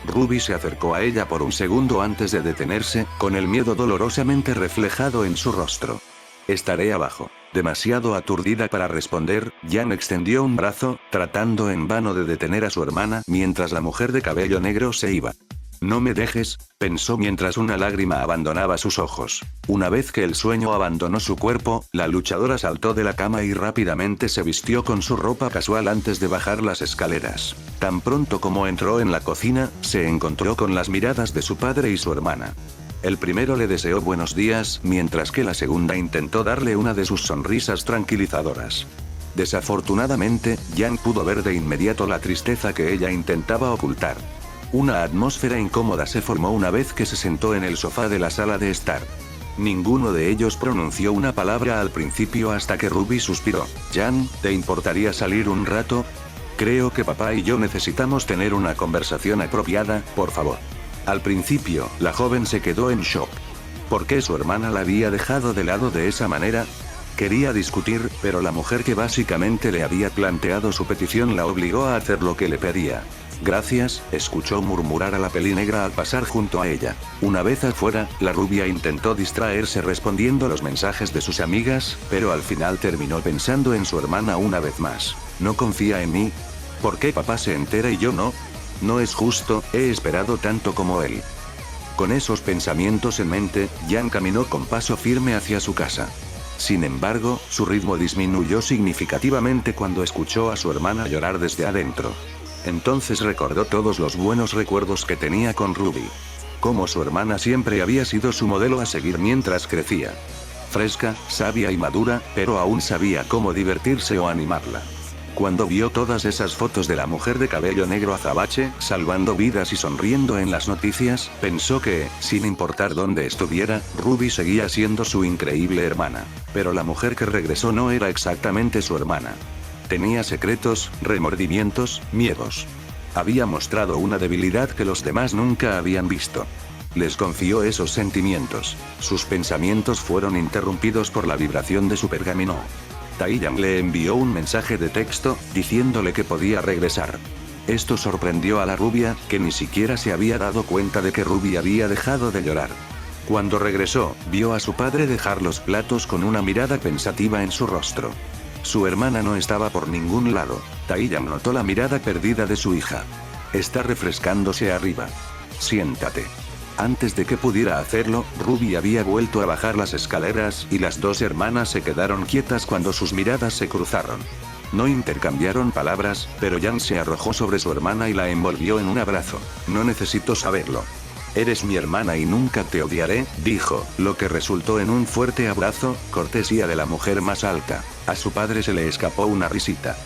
Speaker 1: Ruby se acercó a ella por un segundo antes de detenerse, con el miedo dolorosamente reflejado en su rostro. Estaré abajo. Demasiado aturdida para responder, Jan extendió un brazo, tratando en vano de detener a su hermana mientras la mujer de cabello negro se iba. No me dejes, pensó mientras una lágrima abandonaba sus ojos. Una vez que el sueño abandonó su cuerpo, la luchadora saltó de la cama y rápidamente se vistió con su ropa casual antes de bajar las escaleras. Tan pronto como entró en la cocina, se encontró con las miradas de su padre y su hermana. El primero le deseó buenos días, mientras que la segunda intentó darle una de sus sonrisas tranquilizadoras. Desafortunadamente, Jan pudo ver de inmediato la tristeza que ella intentaba ocultar. Una atmósfera incómoda se formó una vez que se sentó en el sofá de la sala de estar. Ninguno de ellos pronunció una palabra al principio hasta que Ruby suspiró. Jan, ¿te importaría salir un rato? Creo que papá y yo necesitamos tener una conversación apropiada, por favor. Al principio, la joven se quedó en shock. ¿Por qué su hermana la había dejado de lado de esa manera? Quería discutir, pero la mujer que básicamente le había planteado su petición la obligó a hacer lo que le pedía. Gracias, escuchó murmurar a la pelinegra al pasar junto a ella. Una vez afuera, la rubia intentó distraerse respondiendo los mensajes de sus amigas, pero al final terminó pensando en su hermana una vez más. ¿No confía en mí? ¿Por qué papá se entera y yo no? No es justo, he esperado tanto como él. Con esos pensamientos en mente, Jan caminó con paso firme hacia su casa. Sin embargo, su ritmo disminuyó significativamente cuando escuchó a su hermana llorar desde adentro. Entonces recordó todos los buenos recuerdos que tenía con Ruby. Cómo su hermana siempre había sido su modelo a seguir mientras crecía. Fresca, sabia y madura, pero aún sabía cómo divertirse o animarla. Cuando vio todas esas fotos de la mujer de cabello negro azabache, salvando vidas y sonriendo en las noticias, pensó que, sin importar dónde estuviera, Ruby seguía siendo su increíble hermana. Pero la mujer que regresó no era exactamente su hermana. Tenía secretos, remordimientos, miedos. Había mostrado una debilidad que los demás nunca habían visto. Les confió esos sentimientos. Sus pensamientos fueron interrumpidos por la vibración de su pergamino. Taiyang le envió un mensaje de texto, diciéndole que podía regresar. Esto sorprendió a la rubia, que ni siquiera se había dado cuenta de que Ruby había dejado de llorar. Cuando regresó, vio a su padre dejar los platos con una mirada pensativa en su rostro. Su hermana no estaba por ningún lado. Taiyang notó la mirada perdida de su hija. Está refrescándose arriba. Siéntate. Antes de que pudiera hacerlo, Ruby había vuelto a bajar las escaleras y las dos hermanas se quedaron quietas cuando sus miradas se cruzaron. No intercambiaron palabras, pero Jan se arrojó sobre su hermana y la envolvió en un abrazo. No necesito saberlo. Eres mi hermana y nunca te odiaré, dijo, lo que resultó en un fuerte abrazo, cortesía de la mujer más alta. A su padre se le escapó una risita.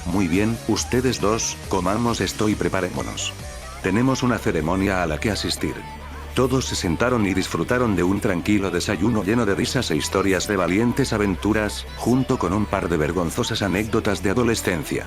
Speaker 1: Muy bien, ustedes dos, comamos esto y preparémonos. Tenemos una ceremonia a la que asistir. Todos se sentaron y disfrutaron de un tranquilo desayuno lleno de risas e historias de valientes aventuras, junto con un par de vergonzosas anécdotas de adolescencia.